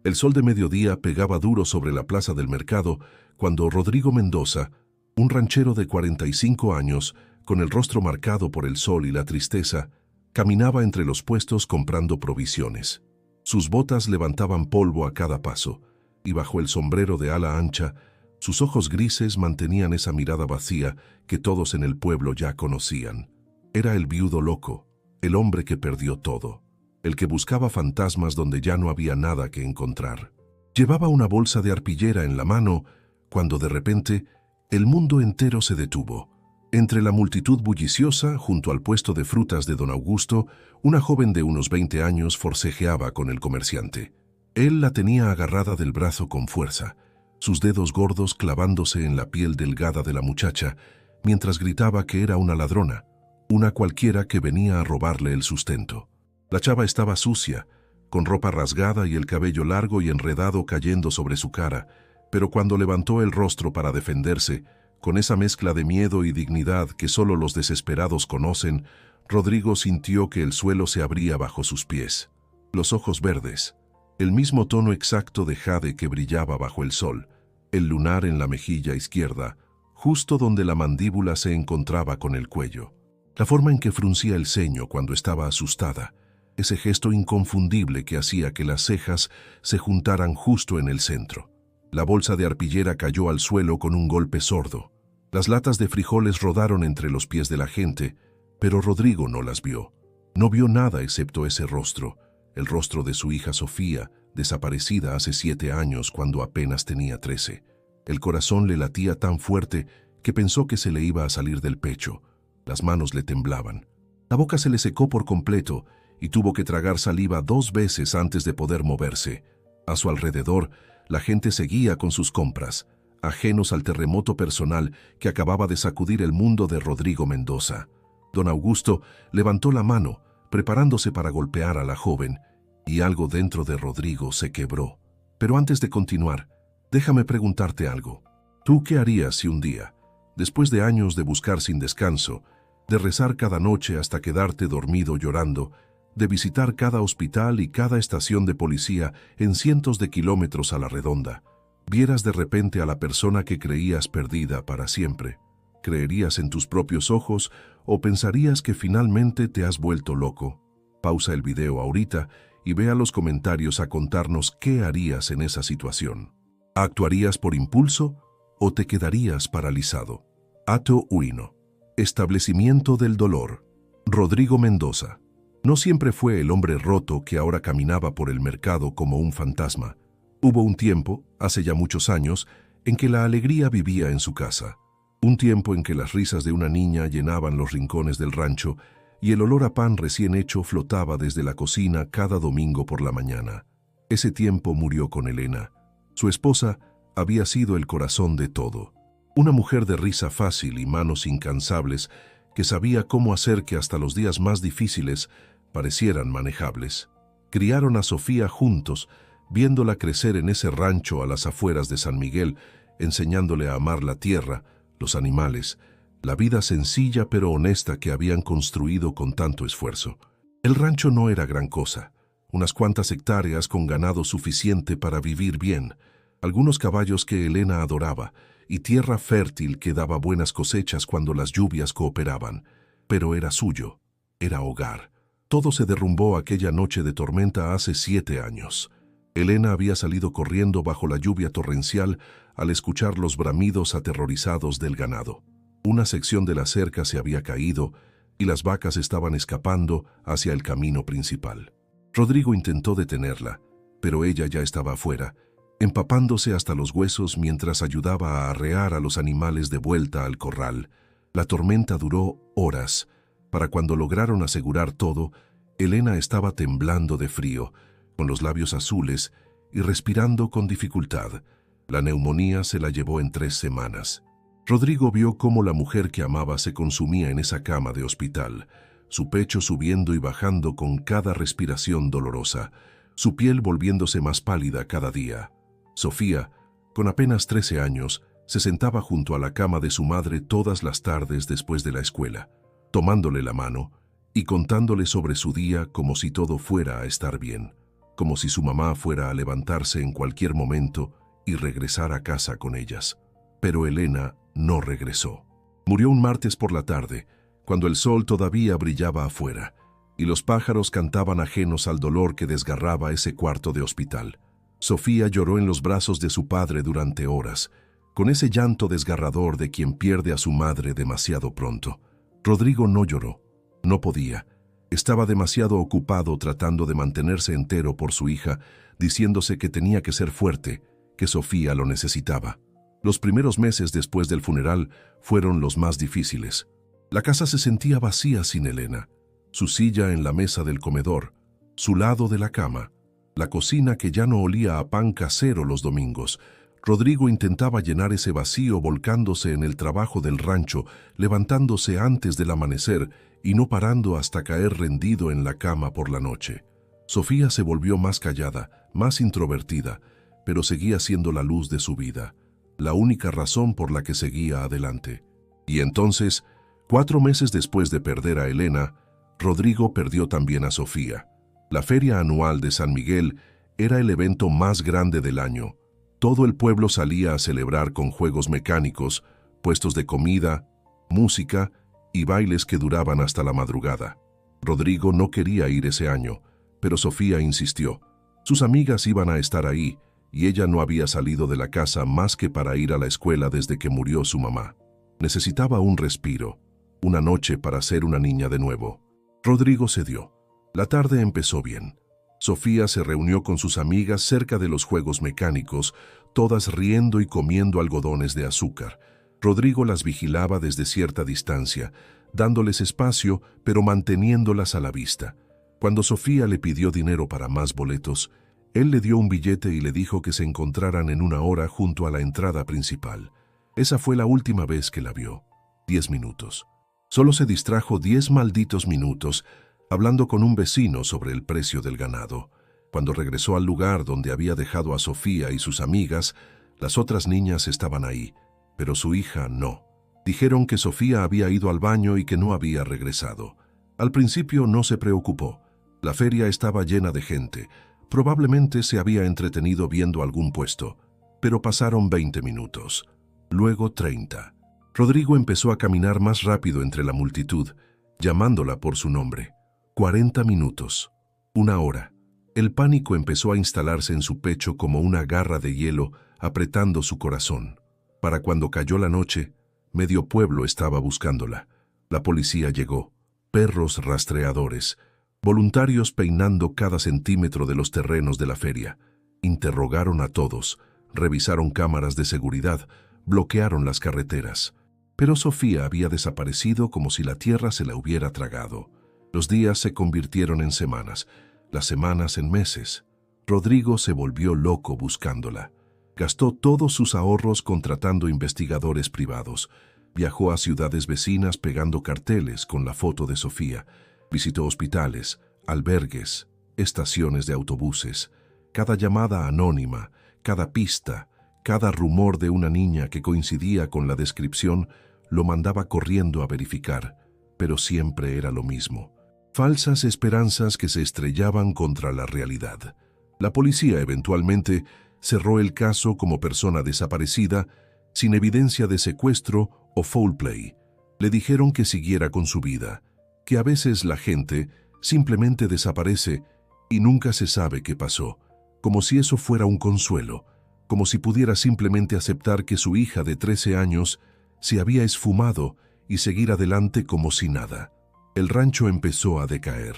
El sol de mediodía pegaba duro sobre la plaza del mercado cuando Rodrigo Mendoza, un ranchero de 45 años, con el rostro marcado por el sol y la tristeza, caminaba entre los puestos comprando provisiones. Sus botas levantaban polvo a cada paso, y bajo el sombrero de ala ancha, sus ojos grises mantenían esa mirada vacía que todos en el pueblo ya conocían. Era el viudo loco, el hombre que perdió todo, el que buscaba fantasmas donde ya no había nada que encontrar. Llevaba una bolsa de arpillera en la mano cuando de repente el mundo entero se detuvo. Entre la multitud bulliciosa, junto al puesto de frutas de don Augusto, una joven de unos 20 años forcejeaba con el comerciante. Él la tenía agarrada del brazo con fuerza, sus dedos gordos clavándose en la piel delgada de la muchacha, mientras gritaba que era una ladrona, una cualquiera que venía a robarle el sustento. La chava estaba sucia, con ropa rasgada y el cabello largo y enredado cayendo sobre su cara, pero cuando levantó el rostro para defenderse, con esa mezcla de miedo y dignidad que solo los desesperados conocen, Rodrigo sintió que el suelo se abría bajo sus pies. Los ojos verdes, el mismo tono exacto de jade que brillaba bajo el sol, el lunar en la mejilla izquierda, justo donde la mandíbula se encontraba con el cuello. La forma en que fruncía el ceño cuando estaba asustada, ese gesto inconfundible que hacía que las cejas se juntaran justo en el centro. La bolsa de arpillera cayó al suelo con un golpe sordo. Las latas de frijoles rodaron entre los pies de la gente, pero Rodrigo no las vio. No vio nada excepto ese rostro, el rostro de su hija Sofía, desaparecida hace 7 años cuando apenas tenía 13. El corazón le latía tan fuerte que pensó que se le iba a salir del pecho. Las manos le temblaban. La boca se le secó por completo y tuvo que tragar saliva 2 veces antes de poder moverse. A su alrededor, la gente seguía con sus compras, ajenos al terremoto personal que acababa de sacudir el mundo de Rodrigo Mendoza. Don Augusto levantó la mano, preparándose para golpear a la joven, y algo dentro de Rodrigo se quebró. Pero antes de continuar, déjame preguntarte algo. ¿Tú qué harías si un día, después de años de buscar sin descanso, de rezar cada noche hasta quedarte dormido llorando, de visitar cada hospital y cada estación de policía en cientos de kilómetros a la redonda, vieras de repente a la persona que creías perdida para siempre? ¿Creerías en tus propios ojos o pensarías que finalmente te has vuelto loco? Pausa el video ahorita y ve a los comentarios a contarnos qué harías en esa situación. ¿Actuarías por impulso o te quedarías paralizado? Ato Uino. Establecimiento del dolor. Rodrigo Mendoza. No siempre fue el hombre roto que ahora caminaba por el mercado como un fantasma. Hubo un tiempo, hace ya muchos años, en que la alegría vivía en su casa. Un tiempo en que las risas de una niña llenaban los rincones del rancho y el olor a pan recién hecho flotaba desde la cocina cada domingo por la mañana. Ese tiempo murió con Elena. Su esposa había sido el corazón de todo. Una mujer de risa fácil y manos incansables que sabía cómo hacer que hasta los días más difíciles parecieran manejables. Criaron a Sofía juntos, viéndola crecer en ese rancho a las afueras de San Miguel, enseñándole a amar la tierra, los animales, la vida sencilla pero honesta que habían construido con tanto esfuerzo. El rancho no era gran cosa, unas cuantas hectáreas con ganado suficiente para vivir bien, algunos caballos que Elena adoraba y tierra fértil que daba buenas cosechas cuando las lluvias cooperaban. Pero era suyo, era hogar. Todo se derrumbó aquella noche de tormenta hace 7 años. Elena había salido corriendo bajo la lluvia torrencial al escuchar los bramidos aterrorizados del ganado. Una sección de la cerca se había caído y las vacas estaban escapando hacia el camino principal. Rodrigo intentó detenerla, pero ella ya estaba afuera, empapándose hasta los huesos mientras ayudaba a arrear a los animales de vuelta al corral. La tormenta duró horas. Para cuando lograron asegurar todo, Elena estaba temblando de frío, con los labios azules y respirando con dificultad. La neumonía se la llevó en 3 semanas. Rodrigo vio cómo la mujer que amaba se consumía en esa cama de hospital, su pecho subiendo y bajando con cada respiración dolorosa, su piel volviéndose más pálida cada día. Sofía, con apenas 13 años, se sentaba junto a la cama de su madre todas las tardes después de la escuela, tomándole la mano y contándole sobre su día como si todo fuera a estar bien. como si su mamá fuera a levantarse en cualquier momento y regresar a casa con ellas. Pero Elena no regresó. Murió un martes por la tarde, cuando el sol todavía brillaba afuera, y los pájaros cantaban ajenos al dolor que desgarraba ese cuarto de hospital. Sofía lloró en los brazos de su padre durante horas, con ese llanto desgarrador de quien pierde a su madre demasiado pronto. Rodrigo no lloró. No podía. Estaba demasiado ocupado tratando de mantenerse entero por su hija, diciéndose que tenía que ser fuerte, que Sofía lo necesitaba. Los primeros meses después del funeral fueron los más difíciles. La casa se sentía vacía sin Elena. Su silla en la mesa del comedor, su lado de la cama, la cocina que ya no olía a pan casero los domingos. Rodrigo intentaba llenar ese vacío volcándose en el trabajo del rancho, levantándose antes del amanecer y no parando hasta caer rendido en la cama por la noche. Sofía se volvió más callada, más introvertida, pero seguía siendo la luz de su vida, la única razón por la que seguía adelante. Y entonces, 4 meses después de perder a Elena, Rodrigo perdió también a Sofía. La feria anual de San Miguel era el evento más grande del año. Todo el pueblo salía a celebrar con juegos mecánicos, puestos de comida, música y bailes que duraban hasta la madrugada. Rodrigo no quería ir ese año, pero Sofía insistió. Sus amigas iban a estar ahí, y ella no había salido de la casa más que para ir a la escuela desde que murió su mamá. Necesitaba un respiro, una noche para ser una niña de nuevo. Rodrigo cedió. La tarde empezó bien. Sofía se reunió con sus amigas cerca de los juegos mecánicos, todas riendo y comiendo algodones de azúcar. Rodrigo las vigilaba desde cierta distancia, dándoles espacio, pero manteniéndolas a la vista. Cuando Sofía le pidió dinero para más boletos, él le dio un billete y le dijo que se encontraran en 1 hora junto a la entrada principal. Esa fue la última vez que la vio. 10 minutos. Solo se distrajo 10 malditos minutos, hablando con un vecino sobre el precio del ganado. Cuando regresó al lugar donde había dejado a Sofía y sus amigas, las otras niñas estaban ahí, pero su hija no. Dijeron que Sofía había ido al baño y que no había regresado. Al principio no se preocupó. La feria estaba llena de gente. Probablemente se había entretenido viendo algún puesto, pero pasaron 20 minutos, luego 30. Rodrigo empezó a caminar más rápido entre la multitud, llamándola por su nombre. 40 minutos, 1 hora. El pánico empezó a instalarse en su pecho como una garra de hielo, apretando su corazón. Para cuando cayó la noche, medio pueblo estaba buscándola. La policía llegó, perros rastreadores, voluntarios peinando cada centímetro de los terrenos de la feria. Interrogaron a todos, revisaron cámaras de seguridad, bloquearon las carreteras. Pero Sofía había desaparecido como si la tierra se la hubiera tragado. Los días se convirtieron en semanas, las semanas en meses. Rodrigo se volvió loco buscándola. Gastó todos sus ahorros contratando investigadores privados. Viajó a ciudades vecinas pegando carteles con la foto de Sofía. Visitó hospitales, albergues, estaciones de autobuses. Cada llamada anónima, cada pista, cada rumor de una niña que coincidía con la descripción, lo mandaba corriendo a verificar, pero siempre era lo mismo. Falsas esperanzas que se estrellaban contra la realidad. La policía eventualmente cerró el caso como persona desaparecida, sin evidencia de secuestro o foul play. Le dijeron que siguiera con su vida, que a veces la gente simplemente desaparece y nunca se sabe qué pasó, como si eso fuera un consuelo, como si pudiera simplemente aceptar que su hija de 13 años se había esfumado y seguir adelante como si nada. El rancho empezó a decaer.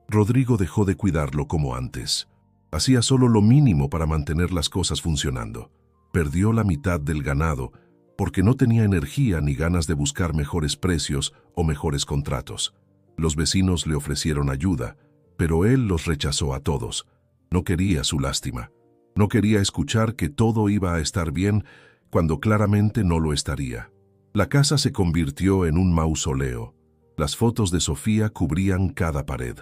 Rodrigo dejó de cuidarlo como antes. Hacía solo lo mínimo para mantener las cosas funcionando. Perdió la mitad del ganado porque no tenía energía ni ganas de buscar mejores precios o mejores contratos. Los vecinos le ofrecieron ayuda, pero él los rechazó a todos. No quería su lástima. No quería escuchar que todo iba a estar bien cuando claramente no lo estaría. La casa se convirtió en un mausoleo. Las fotos de Sofía cubrían cada pared.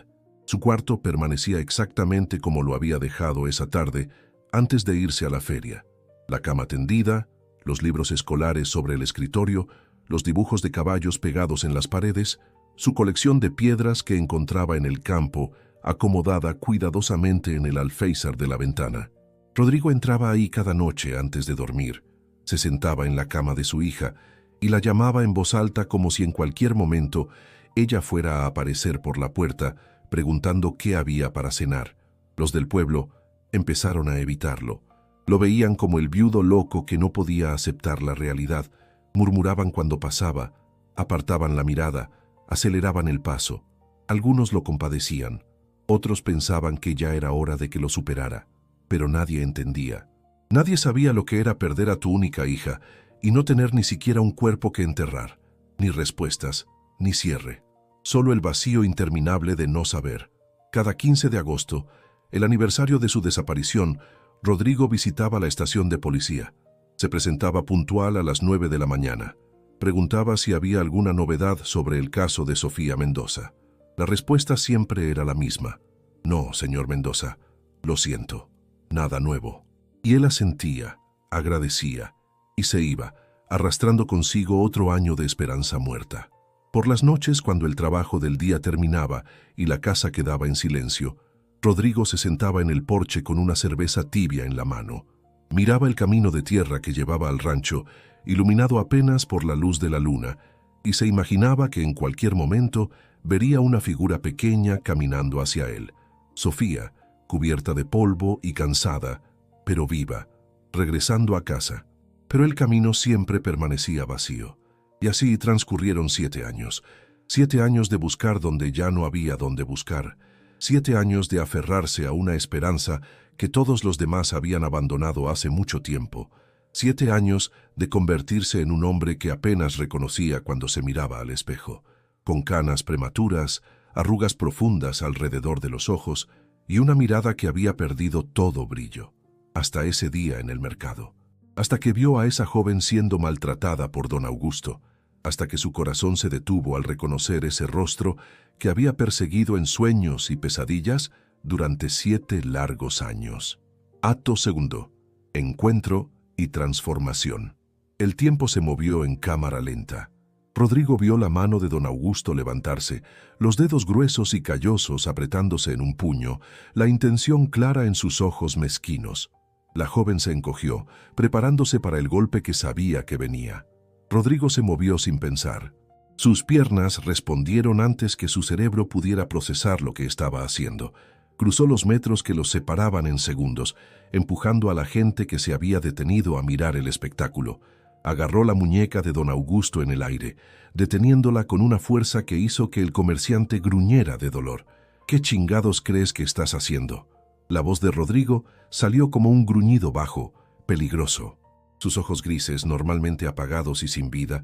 Su cuarto permanecía exactamente como lo había dejado esa tarde antes de irse a la feria. La cama tendida, los libros escolares sobre el escritorio, los dibujos de caballos pegados en las paredes, su colección de piedras que encontraba en el campo acomodada cuidadosamente en el alféizar de la ventana. Rodrigo entraba ahí cada noche antes de dormir. Se sentaba en la cama de su hija y la llamaba en voz alta como si en cualquier momento ella fuera a aparecer por la puerta preguntando qué había para cenar. Los del pueblo empezaron a evitarlo. Lo veían como el viudo loco que no podía aceptar la realidad. Murmuraban cuando pasaba, apartaban la mirada, aceleraban el paso. Algunos lo compadecían, otros pensaban que ya era hora de que lo superara, pero nadie entendía. Nadie sabía lo que era perder a tu única hija y no tener ni siquiera un cuerpo que enterrar, ni respuestas, ni cierre. Solo el vacío interminable de no saber. Cada 15 de agosto, el aniversario de su desaparición, Rodrigo visitaba la estación de policía. Se presentaba puntual a las 9 de la mañana. Preguntaba si había alguna novedad sobre el caso de Sofía Mendoza. La respuesta siempre era la misma. No, señor Mendoza, lo siento, nada nuevo. Y él asentía, agradecía, y se iba, arrastrando consigo otro año de esperanza muerta. Por las noches, cuando el trabajo del día terminaba y la casa quedaba en silencio, Rodrigo se sentaba en el porche con una cerveza tibia en la mano. Miraba el camino de tierra que llevaba al rancho, iluminado apenas por la luz de la luna, y se imaginaba que en cualquier momento vería una figura pequeña caminando hacia él. Sofía, cubierta de polvo y cansada, pero viva, regresando a casa. Pero el camino siempre permanecía vacío. Y así transcurrieron 7 años. 7 años de buscar donde ya no había donde buscar. 7 años de aferrarse a una esperanza que todos los demás habían abandonado hace mucho tiempo. 7 años de convertirse en un hombre que apenas reconocía cuando se miraba al espejo, con canas prematuras, arrugas profundas alrededor de los ojos y una mirada que había perdido todo brillo. Hasta ese día en el mercado. Hasta que vio a esa joven siendo maltratada por don Augusto, hasta que su corazón se detuvo al reconocer ese rostro que había perseguido en sueños y pesadillas durante 7 largos años. Acto segundo. Encuentro y transformación. El tiempo se movió en cámara lenta. Rodrigo vio la mano de don Augusto levantarse, los dedos gruesos y callosos apretándose en un puño, la intención clara en sus ojos mezquinos. La joven se encogió, preparándose para el golpe que sabía que venía. Rodrigo se movió sin pensar. Sus piernas respondieron antes que su cerebro pudiera procesar lo que estaba haciendo. Cruzó los metros que los separaban en segundos, empujando a la gente que se había detenido a mirar el espectáculo. Agarró la muñeca de don Augusto en el aire, deteniéndola con una fuerza que hizo que el comerciante gruñera de dolor. ¿Qué chingados crees que estás haciendo? La voz de Rodrigo salió como un gruñido bajo, peligroso. Sus ojos grises, normalmente apagados y sin vida,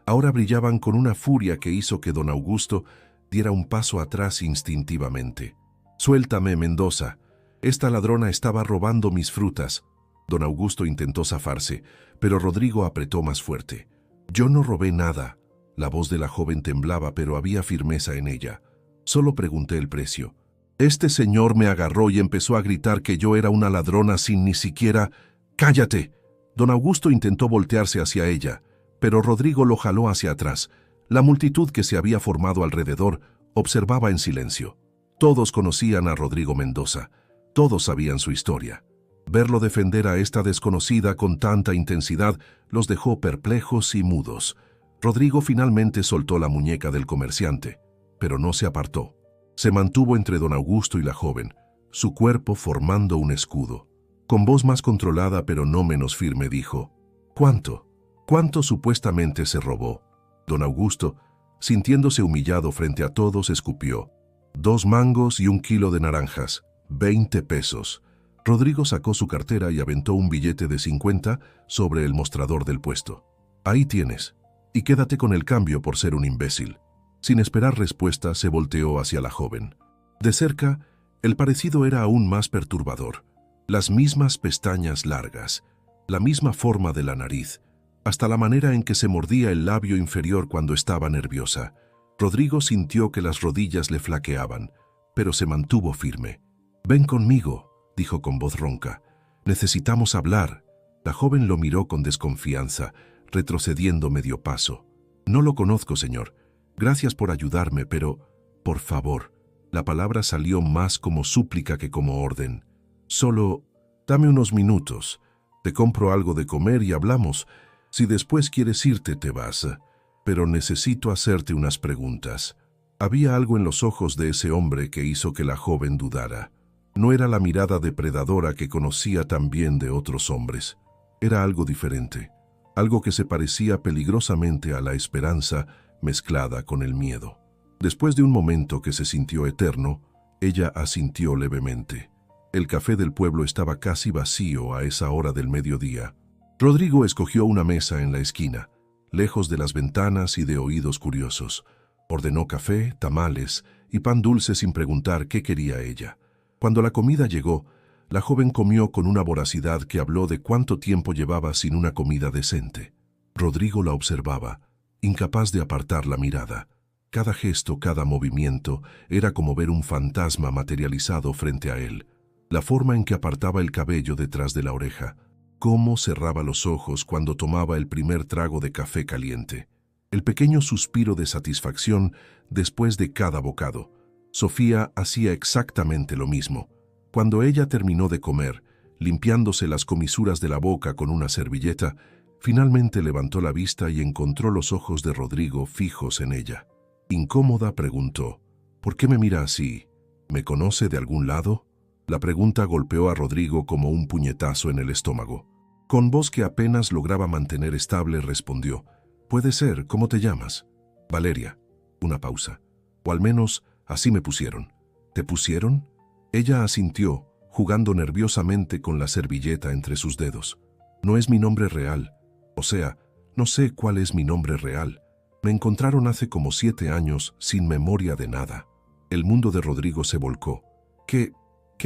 ahora brillaban con una furia que hizo que don Augusto diera un paso atrás instintivamente. «Suéltame, Mendoza. Esta ladrona estaba robando mis frutas». Don Augusto intentó zafarse, pero Rodrigo apretó más fuerte. «Yo no robé nada». La voz de la joven temblaba, pero había firmeza en ella. «Solo pregunté el precio. Este señor me agarró y empezó a gritar que yo era una ladrona sin ni siquiera... ¡Cállate!». Don Augusto intentó voltearse hacia ella, pero Rodrigo lo jaló hacia atrás. La multitud que se había formado alrededor observaba en silencio. Todos conocían a Rodrigo Mendoza. Todos sabían su historia. Verlo defender a esta desconocida con tanta intensidad los dejó perplejos y mudos. Rodrigo finalmente soltó la muñeca del comerciante, pero no se apartó. Se mantuvo entre don Augusto y la joven, su cuerpo formando un escudo. Con voz más controlada pero no menos firme dijo: «¿Cuánto? ¿Cuánto supuestamente se robó?». Don Augusto, sintiéndose humillado frente a todos, escupió: «2 mangos y 1 kilo de naranjas, 20 pesos». Rodrigo sacó su cartera y aventó un billete de 50 sobre el mostrador del puesto. «Ahí tienes, y quédate con el cambio por ser un imbécil». Sin esperar respuesta, se volteó hacia la joven. De cerca, el parecido era aún más perturbador. Las mismas pestañas largas, la misma forma de la nariz, hasta la manera en que se mordía el labio inferior cuando estaba nerviosa. Rodrigo sintió que las rodillas le flaqueaban, pero se mantuvo firme. «Ven conmigo», dijo con voz ronca. «Necesitamos hablar». La joven lo miró con desconfianza, retrocediendo medio paso. «No lo conozco, señor. Gracias por ayudarme, pero, por favor, La palabra salió más como súplica que como orden. Solo, dame unos minutos. Te compro algo de comer y hablamos. Si después quieres irte, te vas. Pero necesito hacerte unas preguntas. Había algo en los ojos de ese hombre que hizo que la joven dudara. No era la mirada depredadora que conocía tan bien de otros hombres. Era algo diferente. Algo que se parecía peligrosamente a la esperanza mezclada con el miedo. Después de un momento que se sintió eterno, ella asintió levemente. El café del pueblo estaba casi vacío a esa hora del mediodía. Rodrigo escogió una mesa en la esquina, lejos de las ventanas y de oídos curiosos. Ordenó café, tamales y pan dulce sin preguntar qué quería ella. Cuando la comida llegó, la joven comió con una voracidad que habló de cuánto tiempo llevaba sin una comida decente. Rodrigo la observaba, incapaz de apartar la mirada. Cada gesto, cada movimiento, era como ver un fantasma materializado frente a él. La forma en que apartaba el cabello detrás de la oreja, cómo cerraba los ojos cuando tomaba el primer trago de café caliente, el pequeño suspiro de satisfacción después de cada bocado. Sofía hacía exactamente lo mismo. Cuando ella terminó de comer, limpiándose las comisuras de la boca con una servilleta, finalmente levantó la vista y encontró los ojos de Rodrigo fijos en ella. Incómoda, preguntó, ¿por qué me mira así? ¿Me conoce de algún lado? La pregunta golpeó a Rodrigo como un puñetazo en el estómago. Con voz que apenas lograba mantener estable, respondió, «Puede ser, ¿cómo te llamas?» «Valeria». Una pausa. «O al menos, así me pusieron». «¿Te pusieron?» Ella asintió, jugando nerviosamente con la servilleta entre sus dedos. «No es mi nombre real. O sea, no sé cuál es mi nombre real. Me encontraron hace como 7 años, sin memoria de nada». El mundo de Rodrigo se volcó. ¿Qué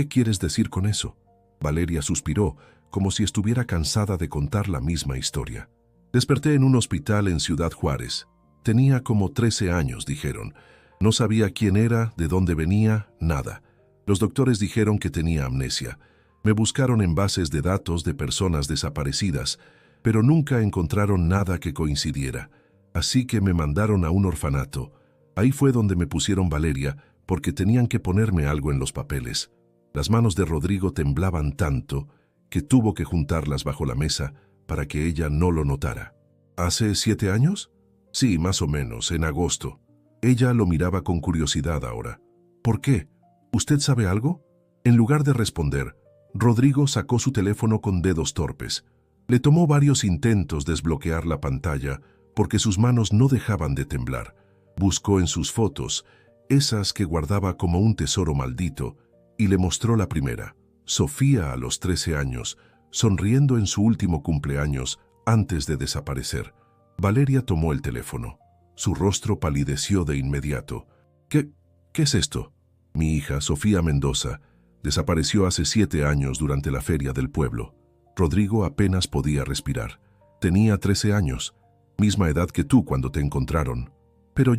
quieres decir con eso?» Valeria suspiró, como si estuviera cansada de contar la misma historia. «Desperté en un hospital en Ciudad Juárez. Tenía como 13 años, dijeron. No sabía quién era, de dónde venía, nada. Los doctores dijeron que tenía amnesia. Me buscaron en bases de datos de personas desaparecidas, pero nunca encontraron nada que coincidiera. Así que me mandaron a un orfanato. Ahí fue donde me pusieron Valeria, porque tenían que ponerme algo en los papeles». Las manos de Rodrigo temblaban tanto que tuvo que juntarlas bajo la mesa para que ella no lo notara. ¿Hace 7 años? Sí, más o menos, en agosto. Ella lo miraba con curiosidad ahora. ¿Por qué? ¿Usted sabe algo? En lugar de responder, Rodrigo sacó su teléfono con dedos torpes. Le tomó varios intentos desbloquear la pantalla porque sus manos no dejaban de temblar. Buscó en sus fotos, esas que guardaba como un tesoro maldito, y le mostró la primera, Sofía a los 13 años, sonriendo en su último cumpleaños antes de desaparecer. Valeria tomó el teléfono. Su rostro palideció de inmediato. ¿Qué es esto? Mi hija, Sofía Mendoza, desapareció hace 7 años durante la feria del pueblo. Rodrigo apenas podía respirar. Tenía 13 años, misma edad que tú cuando te encontraron. Pero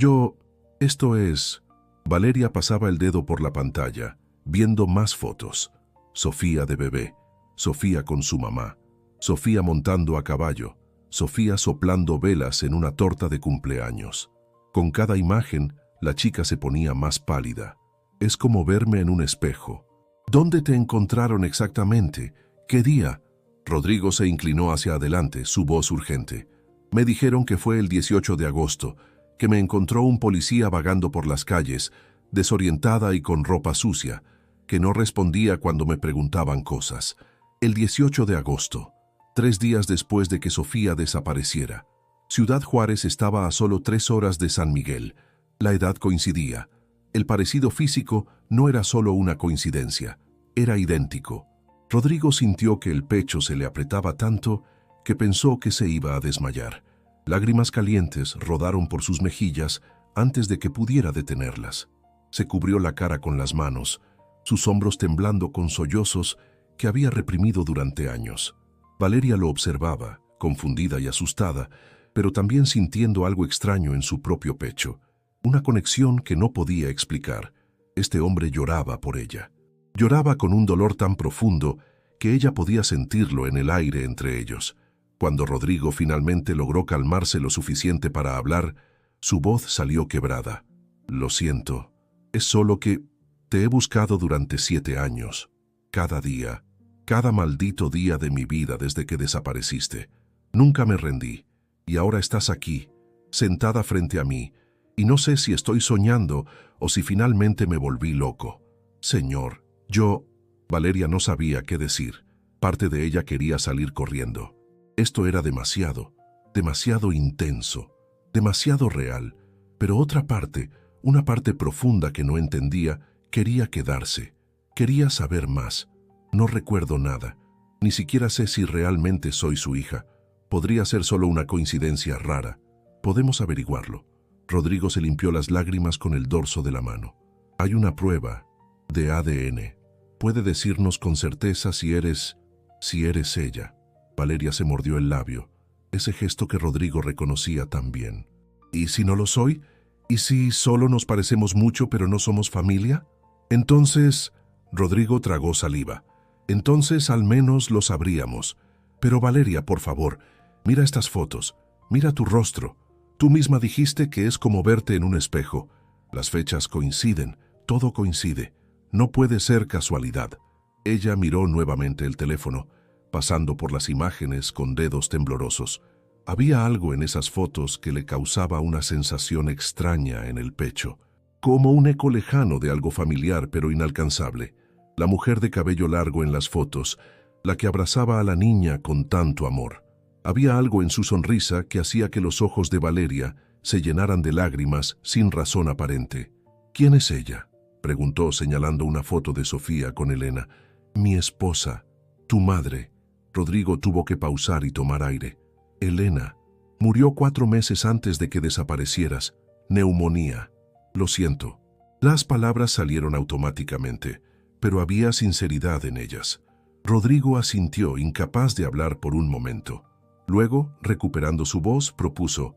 esto es... Valeria pasaba el dedo por la pantalla, viendo más fotos. Sofía de bebé, Sofía con su mamá, Sofía montando a caballo, Sofía soplando velas en una torta de cumpleaños. Con cada imagen, la chica se ponía más pálida. Es como verme en un espejo. ¿Dónde te encontraron exactamente? ¿Qué día? Rodrigo se inclinó hacia adelante, su voz urgente. Me dijeron que fue el 18 de agosto, que me encontró un policía vagando por las calles, desorientada y con ropa sucia, que no respondía cuando me preguntaban cosas. El 18 de agosto, 3 días después de que Sofía desapareciera. Ciudad Juárez estaba a solo 3 horas de San Miguel. La edad coincidía. El parecido físico no era solo una coincidencia, era idéntico. Rodrigo sintió que el pecho se le apretaba tanto que pensó que se iba a desmayar. Lágrimas calientes rodaron por sus mejillas antes de que pudiera detenerlas. Se cubrió la cara con las manos, sus hombros temblando con sollozos que había reprimido durante años. Valeria lo observaba, confundida y asustada, pero también sintiendo algo extraño en su propio pecho. Una conexión que no podía explicar. Este hombre lloraba por ella. Lloraba con un dolor tan profundo que ella podía sentirlo en el aire entre ellos. Cuando Rodrigo finalmente logró calmarse lo suficiente para hablar, su voz salió quebrada. «Lo siento. Es solo que Te he buscado durante 7 años, cada día, cada maldito día de mi vida desde que desapareciste. Nunca me rendí, y ahora estás aquí, sentada frente a mí, y no sé si estoy soñando o si finalmente me volví loco. Señor, Valeria no sabía qué decir. Parte de ella quería salir corriendo. Esto era demasiado, demasiado intenso, demasiado real, pero otra parte, una parte profunda que no entendía, quería quedarse, quería saber más. No recuerdo nada, ni siquiera sé si realmente soy su hija. Podría ser solo una coincidencia rara. Podemos averiguarlo. Rodrigo se limpió las lágrimas con el dorso de la mano. Hay una prueba de ADN. Puede decirnos con certeza si eres ella. Valeria se mordió el labio, ese gesto que Rodrigo reconocía tan bien. ¿Y si no lo soy? ¿Y si solo nos parecemos mucho pero no somos familia? Entonces, Rodrigo tragó saliva. Entonces al menos lo sabríamos. Pero Valeria, por favor, mira estas fotos, mira tu rostro. Tú misma dijiste que es como verte en un espejo. Las fechas coinciden, todo coincide. No puede ser casualidad. Ella miró nuevamente el teléfono, pasando por las imágenes con dedos temblorosos. Había algo en esas fotos que le causaba una sensación extraña en el pecho, como un eco lejano de algo familiar pero inalcanzable. La mujer de cabello largo en las fotos, la que abrazaba a la niña con tanto amor. Había algo en su sonrisa que hacía que los ojos de Valeria se llenaran de lágrimas sin razón aparente. ¿Quién es ella?, preguntó señalando una foto de Sofía con Elena. Mi esposa, tu madre. Rodrigo tuvo que pausar y tomar aire. Elena murió 4 meses antes de que desaparecieras. Neumonía. Lo siento. Las palabras salieron automáticamente, pero había sinceridad en ellas. Rodrigo asintió, incapaz de hablar por un momento. Luego, recuperando su voz, propuso: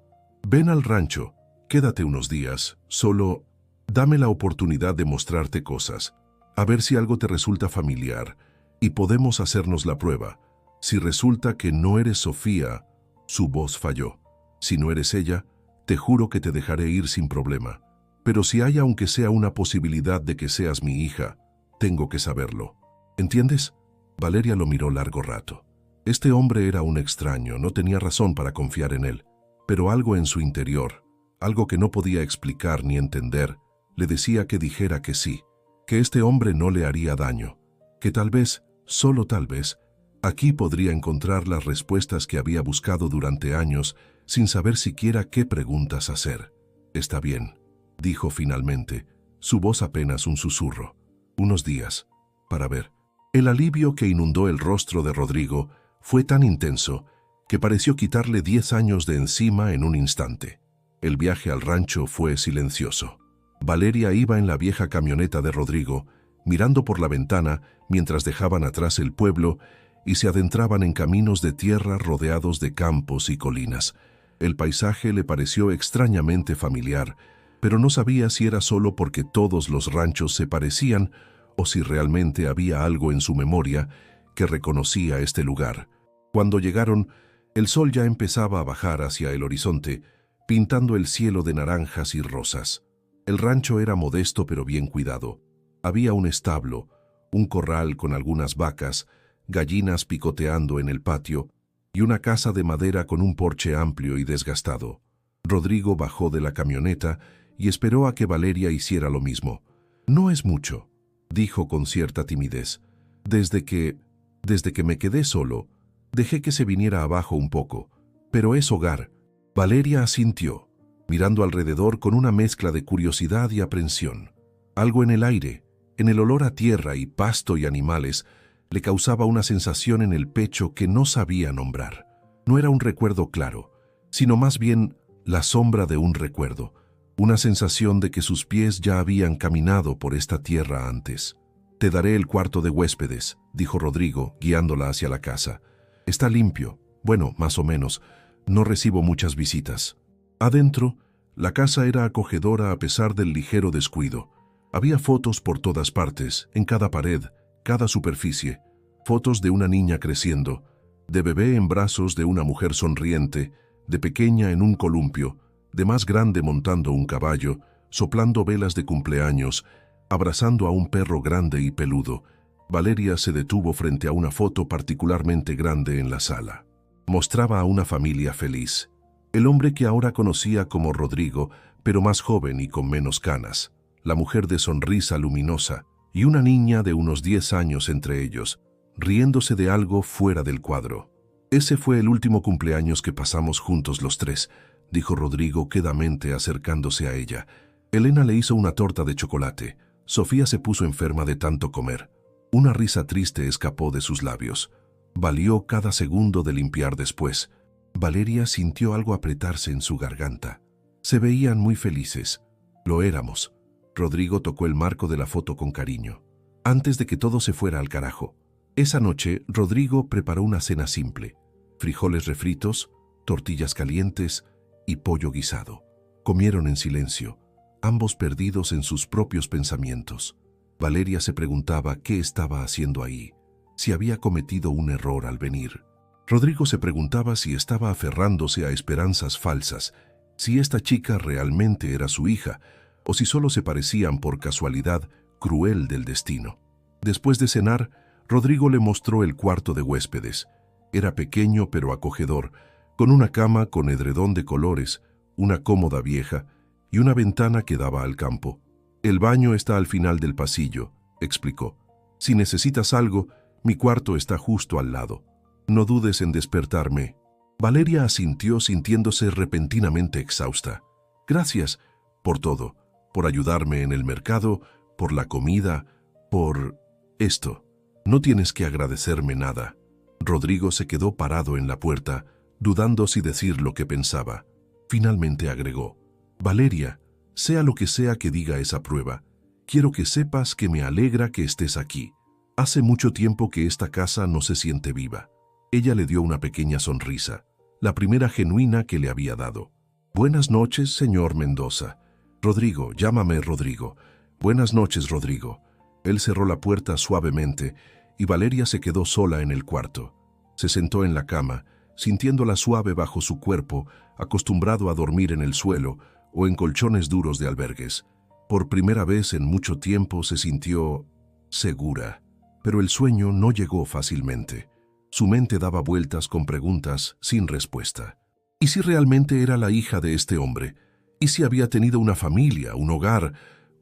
ven al rancho, quédate unos días, solo dame la oportunidad de mostrarte cosas, a ver si algo te resulta familiar, y podemos hacernos la prueba. Si resulta que no eres Sofía, su voz falló. Si no eres ella, te juro que te dejaré ir sin problema. Pero si hay aunque sea una posibilidad de que seas mi hija, tengo que saberlo. ¿Entiendes? Valeria lo miró largo rato. Este hombre era un extraño, no tenía razón para confiar en él, pero algo en su interior, algo que no podía explicar ni entender, le decía que dijera que sí, que este hombre no le haría daño, que tal vez, solo tal vez, aquí podría encontrar las respuestas que había buscado durante años sin saber siquiera qué preguntas hacer. Está bien, dijo finalmente, su voz apenas un susurro. Unos días, para ver. El alivio que inundó el rostro de Rodrigo fue tan intenso que pareció quitarle 10 años de encima en un instante. El viaje al rancho fue silencioso. Valeria iba en la vieja camioneta de Rodrigo, mirando por la ventana mientras dejaban atrás el pueblo y se adentraban en caminos de tierra rodeados de campos y colinas. El paisaje le pareció extrañamente familiar, pero no sabía si era solo porque todos los ranchos se parecían o si realmente había algo en su memoria que reconocía este lugar. Cuando llegaron, el sol ya empezaba a bajar hacia el horizonte, pintando el cielo de naranjas y rosas. El rancho era modesto pero bien cuidado. Había un establo, un corral con algunas vacas, gallinas picoteando en el patio y una casa de madera con un porche amplio y desgastado. Rodrigo bajó de la camioneta y esperó a que Valeria hiciera lo mismo. No es mucho, dijo con cierta timidez. Desde que me quedé solo, dejé que se viniera abajo un poco, pero es hogar. Valeria asintió, mirando alrededor con una mezcla de curiosidad y aprensión. Algo en el aire, en el olor a tierra y pasto y animales, le causaba una sensación en el pecho que no sabía nombrar. No era un recuerdo claro, sino más bien la sombra de un recuerdo, una sensación de que sus pies ya habían caminado por esta tierra antes. Te daré el cuarto de huéspedes, dijo Rodrigo, guiándola hacia la casa. Está limpio, bueno, más o menos, no recibo muchas visitas. Adentro, la casa era acogedora a pesar del ligero descuido. Había fotos por todas partes, en cada pared, cada superficie. Fotos de una niña creciendo, de bebé en brazos de una mujer sonriente, de pequeña en un columpio, de más grande montando un caballo, soplando velas de cumpleaños, abrazando a un perro grande y peludo. Valeria se detuvo frente a una foto particularmente grande en la sala. Mostraba a una familia feliz. El hombre que ahora conocía como Rodrigo, pero más joven y con menos canas. La mujer de sonrisa luminosa y una niña de unos 10 años entre ellos, riéndose de algo fuera del cuadro. «Ese fue el último cumpleaños que pasamos juntos los tres», dijo Rodrigo quedamente acercándose a ella. Elena le hizo una torta de chocolate. Sofía se puso enferma de tanto comer. Una risa triste escapó de sus labios. Valió cada segundo de limpiar después. Valeria sintió algo apretarse en su garganta. Se veían muy felices. Lo éramos. Rodrigo tocó el marco de la foto con cariño. Antes de que todo se fuera al carajo. Esa noche, Rodrigo preparó una cena simple. Frijoles refritos, tortillas calientes y pollo guisado. Comieron en silencio, ambos perdidos en sus propios pensamientos. Valeria se preguntaba qué estaba haciendo ahí, si había cometido un error al venir. Rodrigo se preguntaba si estaba aferrándose a esperanzas falsas, si esta chica realmente era su hija, o si solo se parecían por casualidad cruel del destino. Después de cenar, Rodrigo le mostró el cuarto de huéspedes. Era pequeño pero acogedor, con una cama con edredón de colores, una cómoda vieja y una ventana que daba al campo. «El baño está al final del pasillo», explicó. «Si necesitas algo, mi cuarto está justo al lado. No dudes en despertarme». Valeria asintió sintiéndose repentinamente exhausta. «Gracias por todo, por ayudarme en el mercado, por la comida, por esto. No tienes que agradecerme nada». Rodrigo se quedó parado en la puerta, dudando si decir lo que pensaba. Finalmente agregó: «Valeria, sea lo que sea que diga esa prueba, quiero que sepas que me alegra que estés aquí. Hace mucho tiempo que esta casa no se siente viva». Ella le dio una pequeña sonrisa, la primera genuina que le había dado. «Buenas noches, señor Mendoza. Rodrigo, llámame Rodrigo. Buenas noches, Rodrigo». Él cerró la puerta suavemente y Valeria se quedó sola en el cuarto. Se sentó en la cama, sintiéndola suave bajo su cuerpo, acostumbrado a dormir en el suelo o en colchones duros de albergues. Por primera vez en mucho tiempo se sintió segura, pero el sueño no llegó fácilmente. Su mente daba vueltas con preguntas sin respuesta. ¿Y si realmente era la hija de este hombre? ¿Y si había tenido una familia, un hogar,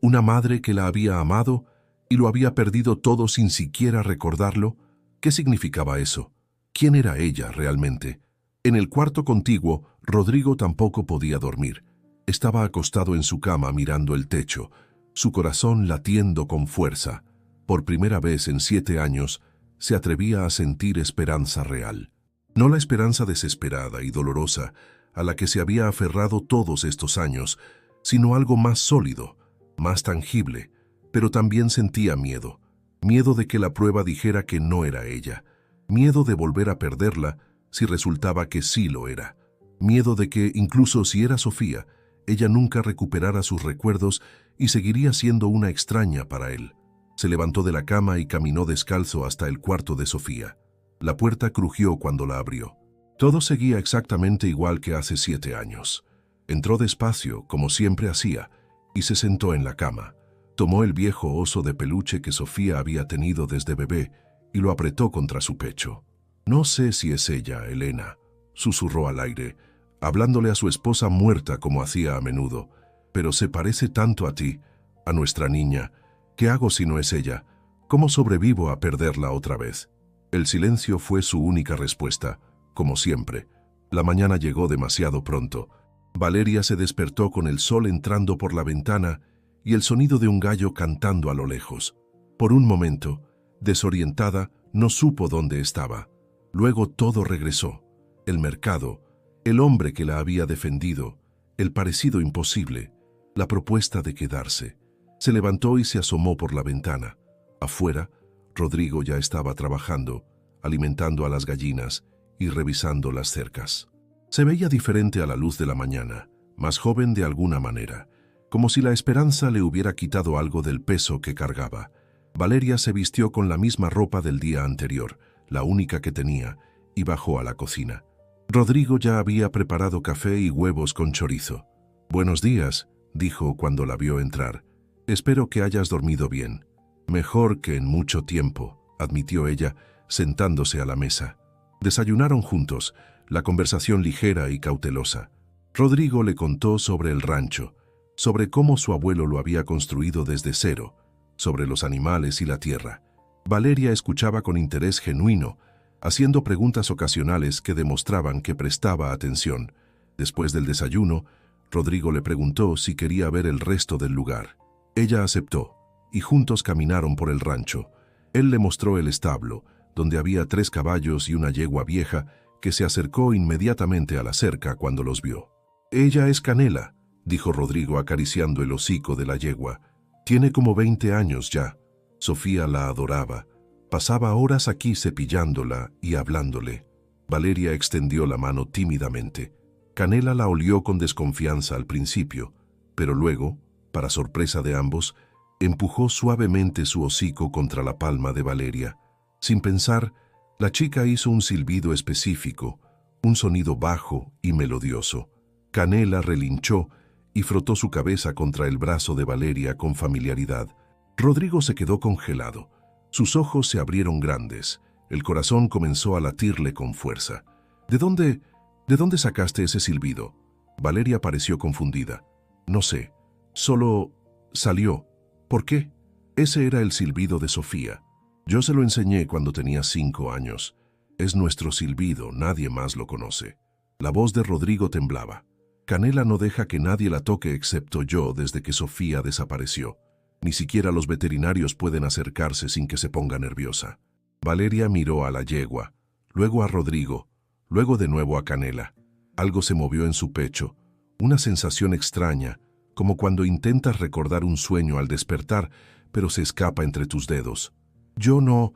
una madre que la había amado y lo había perdido todo sin siquiera recordarlo? ¿Qué significaba eso? ¿Quién era ella realmente? En el cuarto contiguo, Rodrigo tampoco podía dormir. Estaba acostado en su cama mirando el techo, su corazón latiendo con fuerza. Por primera vez en 7 años, se atrevía a sentir esperanza real. No la esperanza desesperada y dolorosa a la que se había aferrado todos estos años, sino algo más sólido, más tangible, pero también sentía miedo. Miedo de que la prueba dijera que no era ella. Miedo de volver a perderla si resultaba que sí lo era. Miedo de que, incluso si era Sofía, ella nunca recuperara sus recuerdos y seguiría siendo una extraña para él. Se levantó de la cama y caminó descalzo hasta el cuarto de Sofía. La puerta crujió cuando la abrió. Todo seguía exactamente igual que hace 7 años. Entró despacio, como siempre hacía, y se sentó en la cama. Tomó el viejo oso de peluche que Sofía había tenido desde bebé y lo apretó contra su pecho. «No sé si es ella, Elena», susurró al aire, hablándole a su esposa muerta como hacía a menudo, «pero se parece tanto a ti, a nuestra niña. ¿Qué hago si no es ella? ¿Cómo sobrevivo a perderla otra vez?». El silencio fue su única respuesta, como siempre. La mañana llegó demasiado pronto. Valeria se despertó con el sol entrando por la ventana y el sonido de un gallo cantando a lo lejos. Por un momento, desorientada, no supo dónde estaba. Luego todo regresó. El mercado, el hombre que la había defendido, el parecido imposible, la propuesta de quedarse. Se levantó y se asomó por la ventana. Afuera, Rodrigo ya estaba trabajando, alimentando a las gallinas y revisando las cercas. Se veía diferente a la luz de la mañana, más joven de alguna manera, como si la esperanza le hubiera quitado algo del peso que cargaba. Valeria se vistió con la misma ropa del día anterior, la única que tenía, y bajó a la cocina. Rodrigo ya había preparado café y huevos con chorizo. «Buenos días», dijo cuando la vio entrar. Espero que hayas dormido bien. Mejor que en mucho tiempo, admitió ella, sentándose a la mesa. Desayunaron juntos, la conversación ligera y cautelosa. Rodrigo le contó sobre el rancho, sobre cómo su abuelo lo había construido desde cero, sobre los animales y la tierra. Valeria escuchaba con interés genuino, haciendo preguntas ocasionales que demostraban que prestaba atención. Después del desayuno, Rodrigo le preguntó si quería ver el resto del lugar. Ella aceptó, y juntos caminaron por el rancho. Él le mostró el establo, donde había 3 caballos y una yegua vieja, que se acercó inmediatamente a la cerca cuando los vio. «Ella es Canela», dijo Rodrigo acariciando el hocico de la yegua. «Tiene como 20 años ya». Sofía la adoraba. Pasaba horas aquí cepillándola y hablándole. Valeria extendió la mano tímidamente. Canela la olió con desconfianza al principio, pero luego, para sorpresa de ambos, empujó suavemente su hocico contra la palma de Valeria. Sin pensar, la chica hizo un silbido específico, un sonido bajo y melodioso. Canela relinchó y frotó su cabeza contra el brazo de Valeria con familiaridad. Rodrigo se quedó congelado. Sus ojos se abrieron grandes. El corazón comenzó a latirle con fuerza. ¿De dónde sacaste ese silbido?» Valeria pareció confundida. «No sé. Solo salió. ¿Por qué?» Ese era el silbido de Sofía. Yo se lo enseñé cuando tenía 5 años. Es nuestro silbido, nadie más lo conoce. La voz de Rodrigo temblaba. Canela no deja que nadie la toque excepto yo desde que Sofía desapareció. Ni siquiera los veterinarios pueden acercarse sin que se ponga nerviosa. Valeria miró a la yegua, luego a Rodrigo, luego de nuevo a Canela. Algo se movió en su pecho, una sensación extraña, como cuando intentas recordar un sueño al despertar, pero se escapa entre tus dedos. Yo no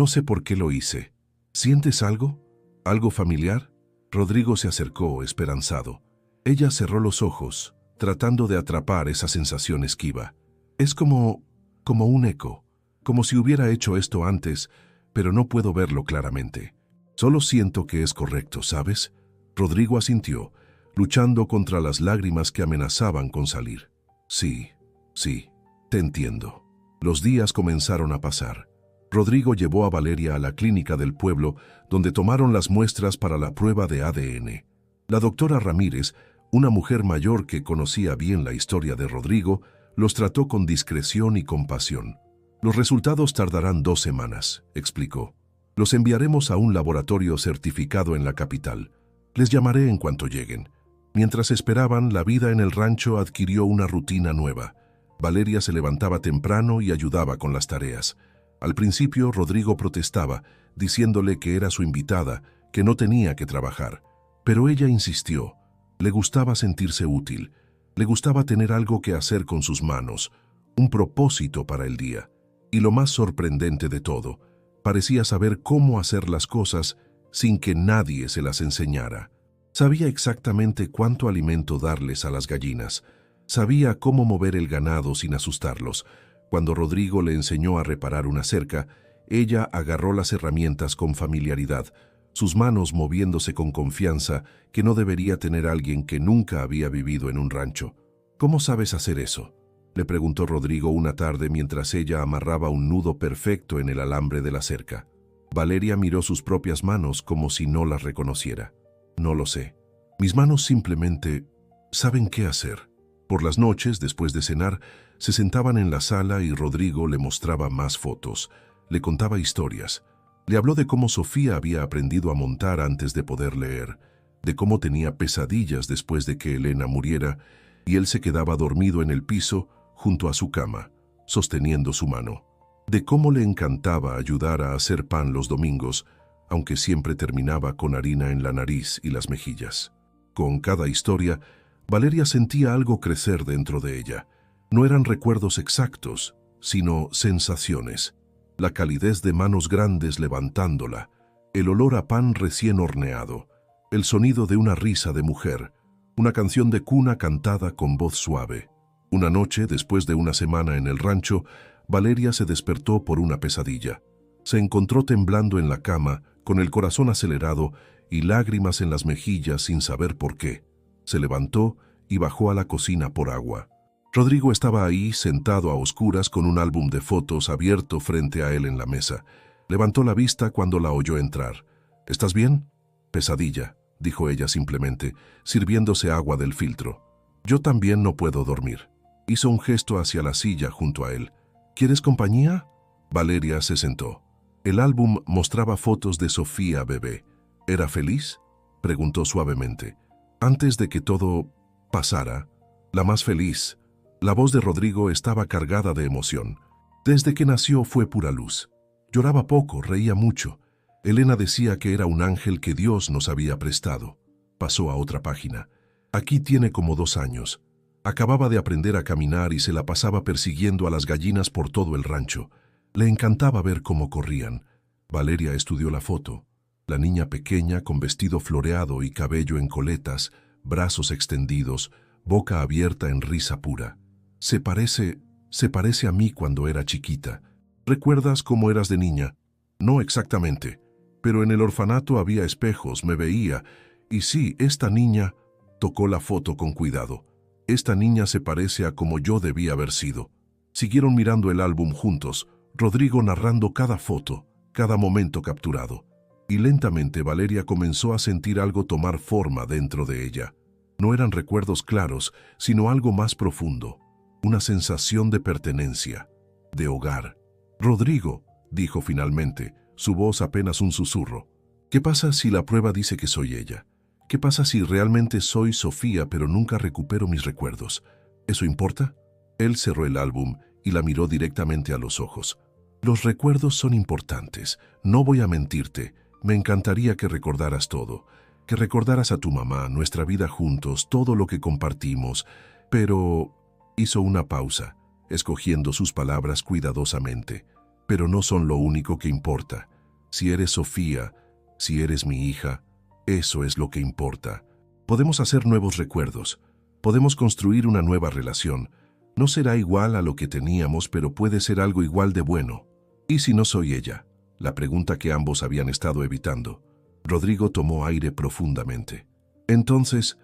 sé por qué lo hice. ¿Sientes algo? ¿Algo familiar? Rodrigo se acercó, esperanzado. Ella cerró los ojos, tratando de atrapar esa sensación esquiva. Es como un eco, como si hubiera hecho esto antes, pero no puedo verlo claramente. Solo siento que es correcto, ¿sabes? Rodrigo asintió, luchando contra las lágrimas que amenazaban con salir. Sí, te entiendo. Los días comenzaron a pasar. Rodrigo llevó a Valeria a la clínica del pueblo, donde tomaron las muestras para la prueba de ADN. La doctora Ramírez, una mujer mayor que conocía bien la historia de Rodrigo, los trató con discreción y compasión. Los resultados tardarán 2 semanas, explicó. Los enviaremos a un laboratorio certificado en la capital. Les llamaré en cuanto lleguen. Mientras esperaban, la vida en el rancho adquirió una rutina nueva. Valeria se levantaba temprano y ayudaba con las tareas. Al principio, Rodrigo protestaba, diciéndole que era su invitada, que no tenía que trabajar. Pero ella insistió. Le gustaba sentirse útil. Le gustaba tener algo que hacer con sus manos, un propósito para el día. Y lo más sorprendente de todo, parecía saber cómo hacer las cosas sin que nadie se las enseñara. Sabía exactamente cuánto alimento darles a las gallinas. Sabía cómo mover el ganado sin asustarlos. Cuando Rodrigo le enseñó a reparar una cerca, ella agarró las herramientas con familiaridad, sus manos moviéndose con confianza que no debería tener alguien que nunca había vivido en un rancho. «¿Cómo sabes hacer eso?», le preguntó Rodrigo una tarde mientras ella amarraba un nudo perfecto en el alambre de la cerca. Valeria miró sus propias manos como si no las reconociera. «No lo sé. Mis manos simplemente saben qué hacer». Por las noches, después de cenar, se sentaban en la sala y Rodrigo le mostraba más fotos, le contaba historias. Le habló de cómo Sofía había aprendido a montar antes de poder leer, de cómo tenía pesadillas después de que Elena muriera, y él se quedaba dormido en el piso junto a su cama, sosteniendo su mano. De cómo le encantaba ayudar a hacer pan los domingos, aunque siempre terminaba con harina en la nariz y las mejillas. Con cada historia, Valeria sentía algo crecer dentro de ella. No eran recuerdos exactos, sino sensaciones. La calidez de manos grandes levantándola, el olor a pan recién horneado, el sonido de una risa de mujer, una canción de cuna cantada con voz suave. Una noche, después de una semana en el rancho, Valeria se despertó por una pesadilla. Se encontró temblando en la cama, con el corazón acelerado y lágrimas en las mejillas sin saber por qué. Se levantó y bajó a la cocina por agua. Rodrigo estaba ahí, sentado a oscuras con un álbum de fotos abierto frente a él en la mesa. Levantó la vista cuando la oyó entrar. ¿Estás bien? Pesadilla, dijo ella simplemente, sirviéndose agua del filtro. Yo también no puedo dormir. Hizo un gesto hacia la silla junto a él. ¿Quieres compañía? Valeria se sentó. El álbum mostraba fotos de Sofía bebé. ¿Era feliz?, preguntó suavemente. Antes de que todo pasara, la más feliz. La voz de Rodrigo estaba cargada de emoción. Desde que nació fue pura luz. Lloraba poco, reía mucho. Elena decía que era un ángel que Dios nos había prestado. Pasó a otra página. Aquí tiene como 2 años. Acababa de aprender a caminar y se la pasaba persiguiendo a las gallinas por todo el rancho. Le encantaba ver cómo corrían. Valeria estudió la foto. La niña pequeña con vestido floreado y cabello en coletas, brazos extendidos, boca abierta en risa pura. Se parece a mí cuando era chiquita. ¿Recuerdas cómo eras de niña? No exactamente, pero en el orfanato había espejos, me veía. Y sí, esta niña tocó la foto con cuidado. Esta niña se parece a como yo debía haber sido. Siguieron mirando el álbum juntos, Rodrigo narrando cada foto, cada momento capturado. Y lentamente Valeria comenzó a sentir algo tomar forma dentro de ella. No eran recuerdos claros, sino algo más profundo. Una sensación de pertenencia, de hogar. Rodrigo, dijo finalmente, su voz apenas un susurro. ¿Qué pasa si la prueba dice que soy ella? ¿Qué pasa si realmente soy Sofía pero nunca recupero mis recuerdos? ¿Eso importa? Él cerró el álbum y la miró directamente a los ojos. Los recuerdos son importantes, no voy a mentirte. Me encantaría que recordaras todo, que recordaras a tu mamá, nuestra vida juntos, todo lo que compartimos, pero... Hizo una pausa, escogiendo sus palabras cuidadosamente. Pero no son lo único que importa. Si eres Sofía, si eres mi hija, eso es lo que importa. Podemos hacer nuevos recuerdos, podemos construir una nueva relación. No será igual a lo que teníamos, pero puede ser algo igual de bueno. ¿Y si no soy ella? La pregunta que ambos habían estado evitando. Rodrigo tomó aire profundamente. Entonces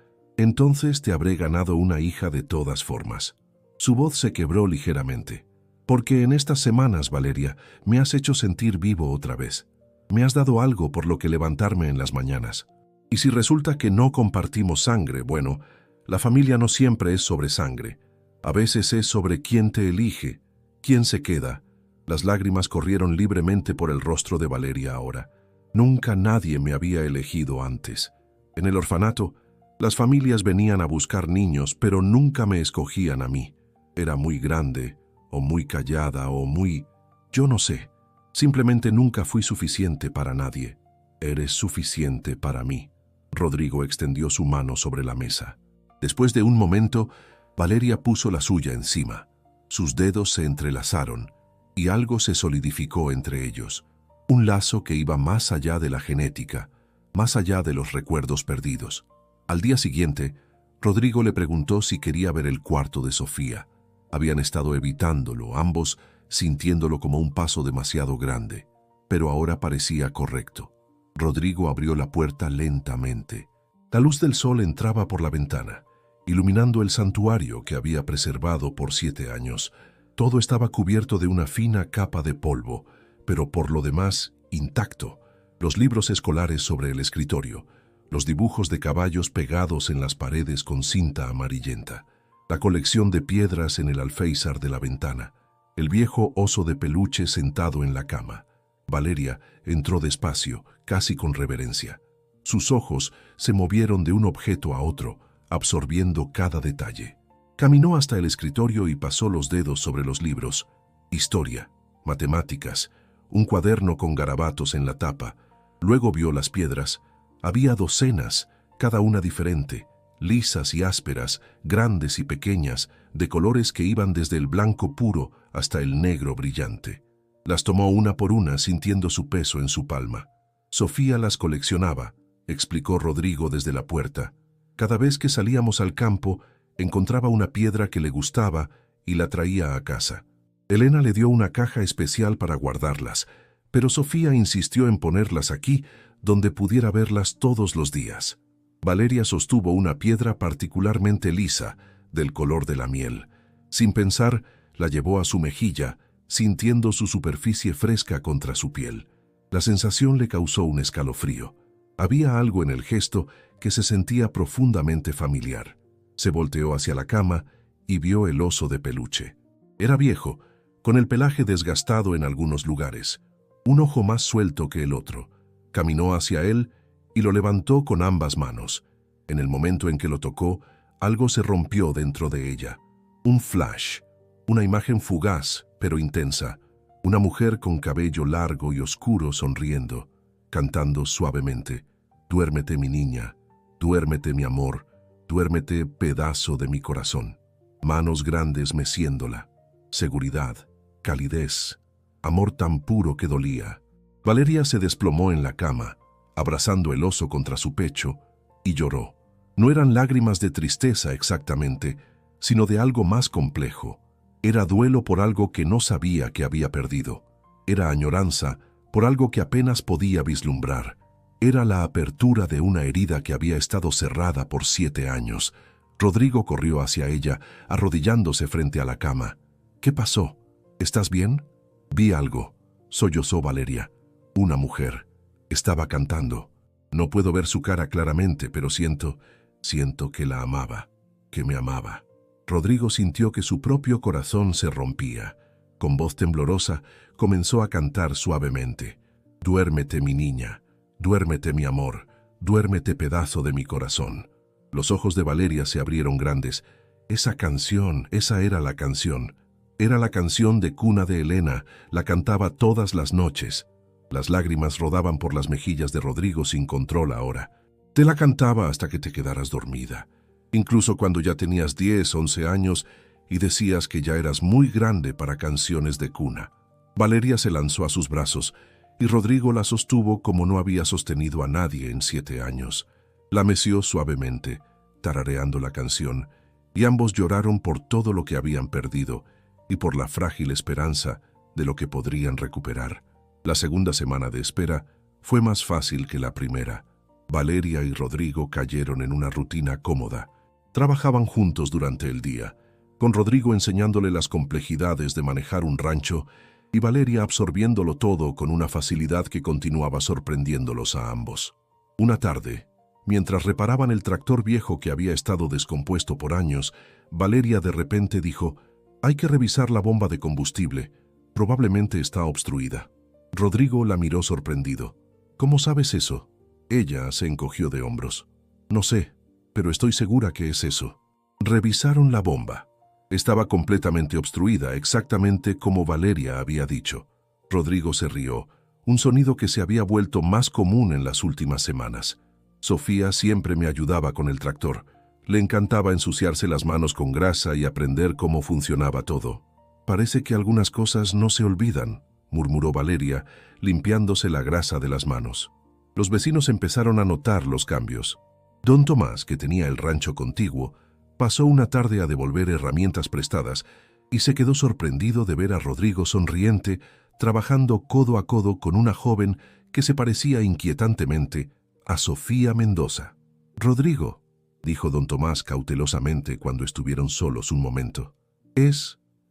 te habré ganado una hija de todas formas. Su voz se quebró ligeramente. Porque en estas semanas, Valeria, me has hecho sentir vivo otra vez. Me has dado algo por lo que levantarme en las mañanas. Y si resulta que no compartimos sangre, bueno, la familia no siempre es sobre sangre. A veces es sobre quién te elige, quién se queda. Las lágrimas corrieron libremente por el rostro de Valeria ahora. Nunca nadie me había elegido antes. En el orfanato, las familias venían a buscar niños, pero nunca me escogían a mí. Era muy grande, o muy callada, o muy... Yo no sé. Simplemente nunca fui suficiente para nadie. Eres suficiente para mí. Rodrigo extendió su mano sobre la mesa. Después de un momento, Valeria puso la suya encima. Sus dedos se entrelazaron, y algo se solidificó entre ellos. Un lazo que iba más allá de la genética, más allá de los recuerdos perdidos. Al día siguiente, Rodrigo le preguntó si quería ver el cuarto de Sofía. Habían estado evitándolo, ambos sintiéndolo como un paso demasiado grande, pero ahora parecía correcto. Rodrigo abrió la puerta lentamente. La luz del sol entraba por la ventana, iluminando el santuario que había preservado por 7 años. Todo estaba cubierto de una fina capa de polvo, pero por lo demás intacto. Los libros escolares sobre el escritorio, los dibujos de caballos pegados en las paredes con cinta amarillenta, la colección de piedras en el alféizar de la ventana, el viejo oso de peluche sentado en la cama. Valeria entró despacio, casi con reverencia. Sus ojos se movieron de un objeto a otro, absorbiendo cada detalle. Caminó hasta el escritorio y pasó los dedos sobre los libros. Historia, matemáticas, un cuaderno con garabatos en la tapa. Luego vio las piedras. Había docenas, cada una diferente, lisas y ásperas, grandes y pequeñas, de colores que iban desde el blanco puro hasta el negro brillante. Las tomó una por una, sintiendo su peso en su palma. Sofía las coleccionaba, explicó Rodrigo desde la puerta. Cada vez que salíamos al campo, encontraba una piedra que le gustaba y la traía a casa. Elena le dio una caja especial para guardarlas, pero Sofía insistió en ponerlas aquí, donde pudiera verlas todos los días. Valeria sostuvo una piedra particularmente lisa, del color de la miel. Sin pensar, la llevó a su mejilla, sintiendo su superficie fresca contra su piel. La sensación le causó un escalofrío. Había algo en el gesto que se sentía profundamente familiar. Se volteó hacia la cama y vio el oso de peluche. Era viejo, con el pelaje desgastado en algunos lugares, un ojo más suelto que el otro. Caminó hacia él y lo levantó con ambas manos. En el momento en que lo tocó, algo se rompió dentro de ella. Un flash, una imagen fugaz pero intensa. Una mujer con cabello largo y oscuro sonriendo, cantando suavemente: «Duérmete, mi niña, duérmete, mi amor, duérmete, pedazo de mi corazón». Manos grandes meciéndola. Seguridad, calidez, amor tan puro que dolía. Valeria se desplomó en la cama, abrazando el oso contra su pecho, y lloró. No eran lágrimas de tristeza exactamente, sino de algo más complejo. Era duelo por algo que no sabía que había perdido. Era añoranza por algo que apenas podía vislumbrar. Era la apertura de una herida que había estado cerrada por 7 años. Rodrigo corrió hacia ella, arrodillándose frente a la cama. «¿Qué pasó? ¿Estás bien?» «Vi algo», sollozó Valeria. «Una mujer. Estaba cantando. No puedo ver su cara claramente, pero siento que la amaba, que me amaba». Rodrigo sintió que su propio corazón se rompía. Con voz temblorosa, comenzó a cantar suavemente: «Duérmete, mi niña, duérmete, mi amor, duérmete, pedazo de mi corazón». Los ojos de Valeria se abrieron grandes. Esa canción, esa era la canción. Era la canción de cuna de Elena, la cantaba todas las noches. Las lágrimas rodaban por las mejillas de Rodrigo sin control ahora. Te la cantaba hasta que te quedaras dormida. Incluso cuando ya tenías 10, 11 años y decías que ya eras muy grande para canciones de cuna. Valeria se lanzó a sus brazos y Rodrigo la sostuvo como no había sostenido a nadie en 7 años. La meció suavemente, tarareando la canción, y ambos lloraron por todo lo que habían perdido y por la frágil esperanza de lo que podrían recuperar. La segunda semana de espera fue más fácil que la primera. Valeria y Rodrigo cayeron en una rutina cómoda. Trabajaban juntos durante el día, con Rodrigo enseñándole las complejidades de manejar un rancho y Valeria absorbiéndolo todo con una facilidad que continuaba sorprendiéndolos a ambos. Una tarde, mientras reparaban el tractor viejo que había estado descompuesto por años, Valeria de repente dijo: «Hay que revisar la bomba de combustible. Probablemente está obstruida». Rodrigo la miró sorprendido. «¿Cómo sabes eso?» Ella se encogió de hombros. «No sé, pero estoy segura que es eso». Revisaron la bomba. Estaba completamente obstruida, exactamente como Valeria había dicho. Rodrigo se rió, un sonido que se había vuelto más común en las últimas semanas. Sofía siempre me ayudaba con el tractor. Le encantaba ensuciarse las manos con grasa y aprender cómo funcionaba todo. «Parece que algunas cosas no se olvidan», murmuró Valeria, limpiándose la grasa de las manos. Los vecinos empezaron a notar los cambios. Don Tomás, que tenía el rancho contiguo, pasó una tarde a devolver herramientas prestadas y se quedó sorprendido de ver a Rodrigo sonriente, trabajando codo a codo con una joven que se parecía inquietantemente a Sofía Mendoza. «Rodrigo», dijo don Tomás cautelosamente cuando estuvieron solos un momento.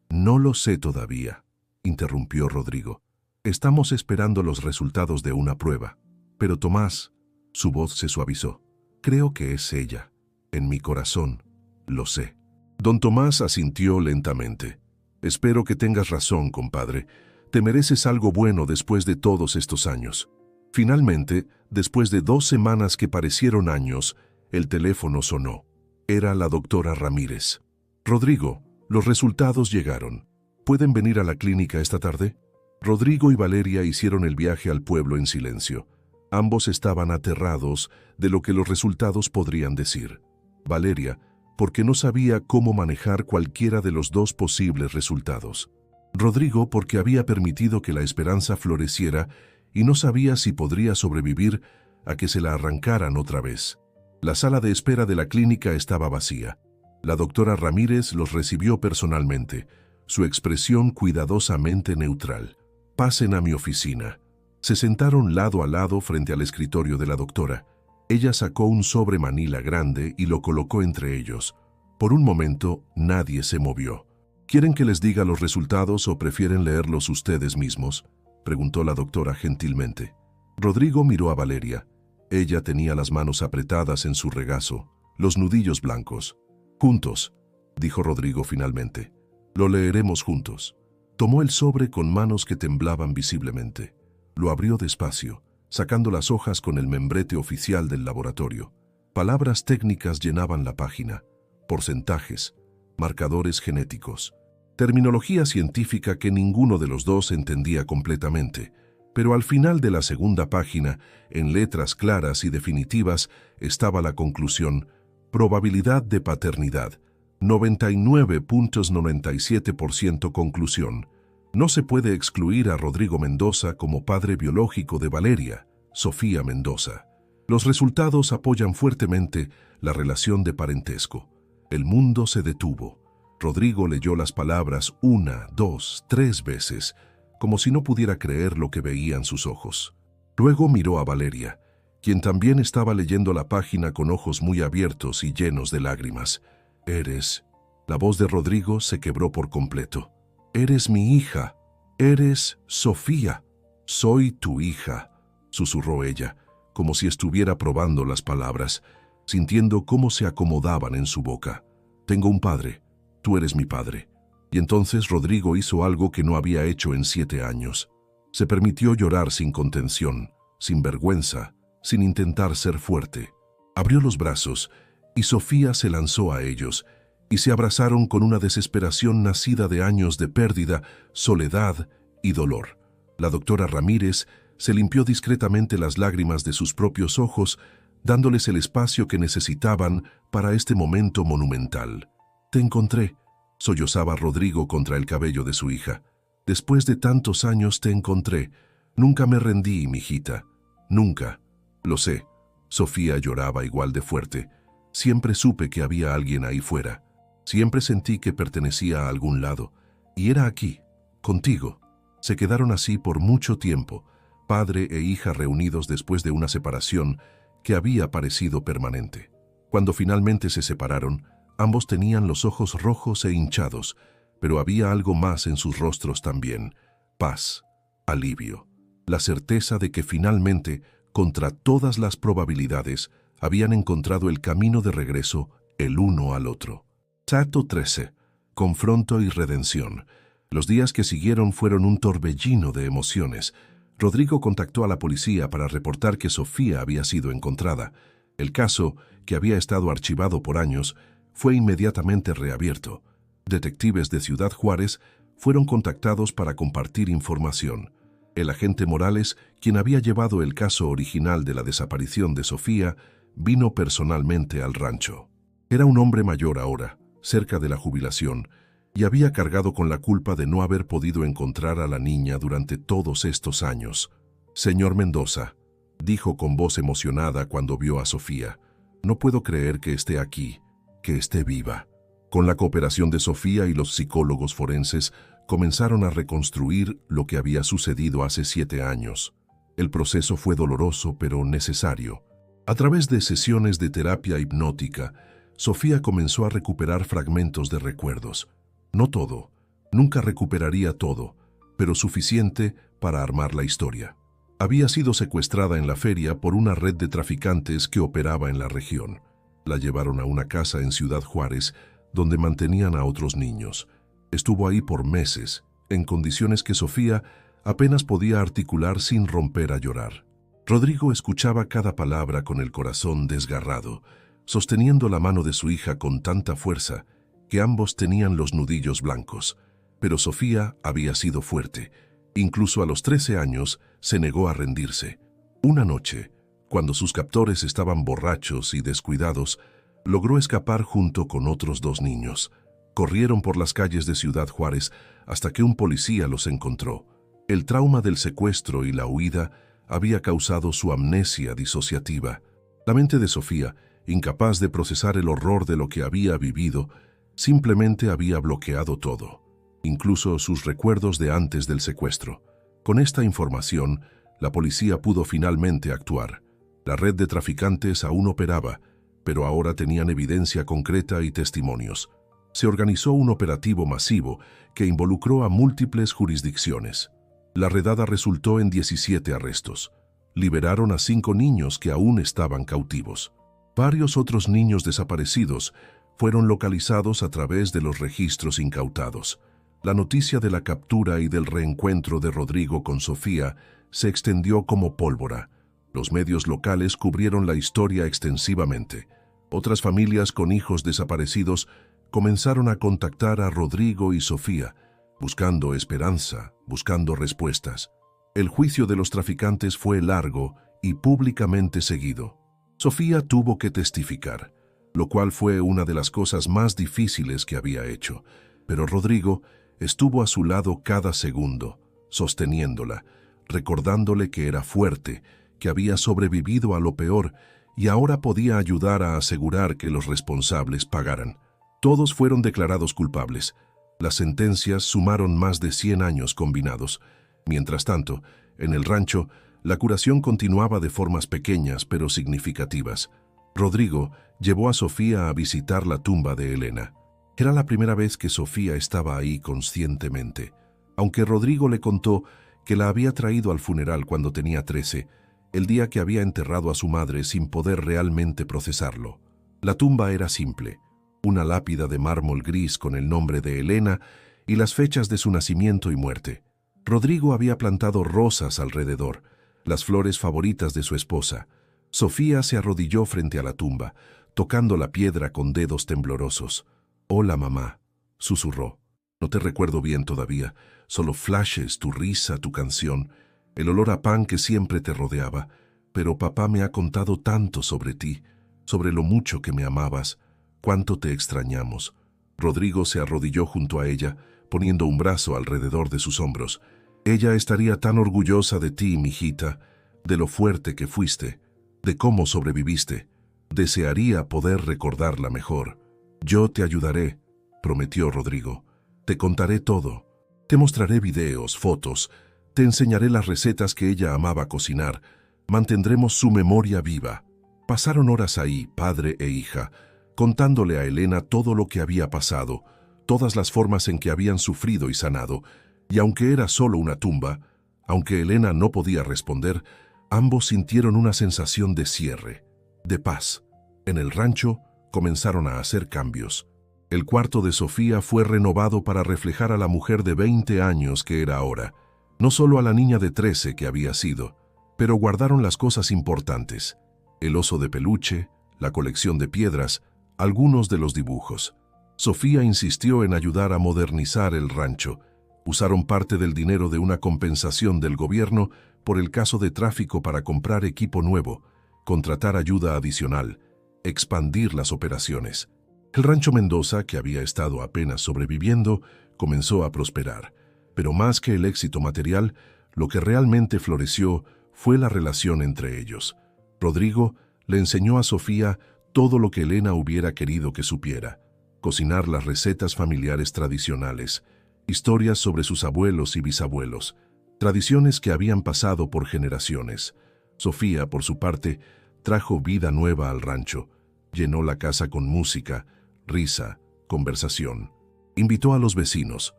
«No lo sé todavía», interrumpió Rodrigo. «Estamos esperando los resultados de una prueba». «Pero Tomás», su voz se suavizó, «creo que es ella. En mi corazón, lo sé». Don Tomás asintió lentamente. «Espero que tengas razón, compadre. Te mereces algo bueno después de todos estos años». Finalmente, después de 2 semanas que parecieron años, el teléfono sonó. Era la doctora Ramírez. «Rodrigo, los resultados llegaron. ¿Pueden venir a la clínica esta tarde?» Rodrigo y Valeria hicieron el viaje al pueblo en silencio. Ambos estaban aterrados de lo que los resultados podrían decir. Valeria, porque no sabía cómo manejar cualquiera de los 2 posibles resultados. Rodrigo, porque había permitido que la esperanza floreciera y no sabía si podría sobrevivir a que se la arrancaran otra vez. La sala de espera de la clínica estaba vacía. La doctora Ramírez los recibió personalmente, su expresión cuidadosamente neutral. «Pasen a mi oficina». Se sentaron lado a lado frente al escritorio de la doctora. Ella sacó un sobre manila grande y lo colocó entre ellos. Por un momento, nadie se movió. ¿Quieren que les diga los resultados o prefieren leerlos ustedes mismos?, preguntó la doctora gentilmente. Rodrigo miró a Valeria. Ella tenía las manos apretadas en su regazo, los nudillos blancos. «Juntos», dijo Rodrigo finalmente. «Lo leeremos juntos». Tomó el sobre con manos que temblaban visiblemente. Lo abrió despacio, sacando las hojas con el membrete oficial del laboratorio. Palabras técnicas llenaban la página. Porcentajes, marcadores genéticos, terminología científica que ninguno de los dos entendía completamente. Pero al final de la segunda página, en letras claras y definitivas, estaba la conclusión: probabilidad de paternidad, 99.97% conclusión. No se puede excluir a Rodrigo Mendoza como padre biológico de Valeria, Sofía Mendoza. Los resultados apoyan fuertemente la relación de parentesco. El mundo se detuvo. Rodrigo leyó las palabras 1, 2, 3 veces, como si no pudiera creer lo que veían sus ojos. Luego miró a Valeria, quien también estaba leyendo la página con ojos muy abiertos y llenos de lágrimas. «Eres...». La voz de Rodrigo se quebró por completo. «Eres mi hija. Eres Sofía. Soy tu hija», susurró ella, como si estuviera probando las palabras, sintiendo cómo se acomodaban en su boca. «Tengo un padre. Tú eres mi padre». Y entonces Rodrigo hizo algo que no había hecho en 7 años. Se permitió llorar sin contención, sin vergüenza, sin intentar ser fuerte. Abrió los brazos y Sofía se lanzó a ellos y se abrazaron con una desesperación nacida de años de pérdida, soledad y dolor. La doctora Ramírez se limpió discretamente las lágrimas de sus propios ojos, dándoles el espacio que necesitaban para este momento monumental. «Te encontré», sollozaba Rodrigo contra el cabello de su hija. «Después de tantos años te encontré. Nunca me rendí, mijita. Nunca». «Lo sé». Sofía lloraba igual de fuerte. «Siempre supe que había alguien ahí fuera. Siempre sentí que pertenecía a algún lado. Y era aquí, contigo». Se quedaron así por mucho tiempo, padre e hija reunidos después de una separación que había parecido permanente. Cuando finalmente se separaron, ambos tenían los ojos rojos e hinchados, pero había algo más en sus rostros también: paz, alivio, la certeza de que finalmente, contra todas las probabilidades, habían encontrado el camino de regreso el uno al otro. Acto 13. Confronto y redención. Los días que siguieron fueron un torbellino de emociones. Rodrigo contactó a la policía para reportar que Sofía había sido encontrada. El caso, que había estado archivado por años, fue inmediatamente reabierto. Detectives de Ciudad Juárez fueron contactados para compartir información. El agente Morales, quien había llevado el caso original de la desaparición de Sofía, vino personalmente al rancho. Era un hombre mayor ahora, cerca de la jubilación, y había cargado con la culpa de no haber podido encontrar a la niña durante todos estos años. «Señor Mendoza», dijo con voz emocionada cuando vio a Sofía, «no puedo creer que esté aquí, que esté viva». Con la cooperación de Sofía y los psicólogos forenses, comenzaron a reconstruir lo que había sucedido hace 7 años. El proceso fue doloroso pero necesario. A través de sesiones de terapia hipnótica, Sofía comenzó a recuperar fragmentos de recuerdos. No todo, nunca recuperaría todo, pero suficiente para armar la historia. Había sido secuestrada en la feria por una red de traficantes que operaba en la región. La llevaron a una casa en Ciudad Juárez, donde mantenían a otros niños. Estuvo ahí por meses, en condiciones que Sofía apenas podía articular sin romper a llorar. Rodrigo escuchaba cada palabra con el corazón desgarrado, sosteniendo la mano de su hija con tanta fuerza que ambos tenían los nudillos blancos. Pero Sofía había sido fuerte. Incluso a los 13 años se negó a rendirse. Una noche, cuando sus captores estaban borrachos y descuidados, logró escapar junto con otros 2 niños. Corrieron por las calles de Ciudad Juárez hasta que un policía los encontró. El trauma del secuestro y la huida había causado su amnesia disociativa. La mente de Sofía, incapaz de procesar el horror de lo que había vivido, simplemente había bloqueado todo, incluso sus recuerdos de antes del secuestro. Con esta información, la policía pudo finalmente actuar. La red de traficantes aún operaba, pero ahora tenían evidencia concreta y testimonios. se organizó un operativo masivo que involucró a múltiples jurisdicciones. La redada resultó en 17 arrestos. Liberaron a 5 niños que aún estaban cautivos. Varios otros niños desaparecidos fueron localizados a través de los registros incautados. La noticia de la captura y del reencuentro de Rodrigo con Sofía se extendió como pólvora. Los medios locales cubrieron la historia extensivamente. Otras familias con hijos desaparecidos comenzaron a contactar a Rodrigo y Sofía, buscando esperanza, buscando respuestas. El juicio de los traficantes fue largo y públicamente seguido. Sofía tuvo que testificar, lo cual fue una de las cosas más difíciles que había hecho, pero Rodrigo estuvo a su lado cada segundo, sosteniéndola, recordándole que era fuerte, que había sobrevivido a lo peor y ahora podía ayudar a asegurar que los responsables pagaran. Todos fueron declarados culpables. Las sentencias sumaron más de 100 años combinados. Mientras tanto, en el rancho, la curación continuaba de formas pequeñas pero significativas. Rodrigo llevó a Sofía a visitar la tumba de Elena. Era la primera vez que Sofía estaba ahí conscientemente. Aunque Rodrigo le contó que la había traído al funeral cuando tenía 13, el día que había enterrado a su madre sin poder realmente procesarlo. La tumba era simple, una lápida de mármol gris con el nombre de Elena y las fechas de su nacimiento y muerte. Rodrigo había plantado rosas alrededor, las flores favoritas de su esposa. Sofía se arrodilló frente a la tumba, tocando la piedra con dedos temblorosos. «Hola, mamá», susurró. «No te recuerdo bien todavía, solo flashes, tu risa, tu canción, el olor a pan que siempre te rodeaba, pero papá me ha contado tanto sobre ti, sobre lo mucho que me amabas, cuánto te extrañamos». Rodrigo se arrodilló junto a ella, poniendo un brazo alrededor de sus hombros. «Ella estaría tan orgullosa de ti, mijita, de lo fuerte que fuiste, de cómo sobreviviste. Desearía poder recordarla mejor». «Yo te ayudaré», prometió Rodrigo. «Te contaré todo. Te mostraré videos, fotos. Te enseñaré las recetas que ella amaba cocinar. Mantendremos su memoria viva». Pasaron horas ahí, padre e hija, contándole a Elena todo lo que había pasado, todas las formas en que habían sufrido y sanado, y aunque era solo una tumba, aunque Elena no podía responder, ambos sintieron una sensación de cierre, de paz. En el rancho comenzaron a hacer cambios. El cuarto de Sofía fue renovado para reflejar a la mujer de 20 años que era ahora, no solo a la niña de 13 que había sido, pero guardaron las cosas importantes: el oso de peluche, la colección de piedras, algunos de los dibujos. Sofía insistió en ayudar a modernizar el rancho. Usaron parte del dinero de una compensación del gobierno por el caso de tráfico para comprar equipo nuevo, contratar ayuda adicional, expandir las operaciones. El rancho Mendoza, que había estado apenas sobreviviendo, comenzó a prosperar. Pero más que el éxito material, lo que realmente floreció fue la relación entre ellos. Rodrigo le enseñó a Sofía todo lo que Elena hubiera querido que supiera: cocinar las recetas familiares tradicionales, historias sobre sus abuelos y bisabuelos, tradiciones que habían pasado por generaciones. Sofía, por su parte, trajo vida nueva al rancho. Llenó la casa con música, risa, conversación. Invitó a los vecinos,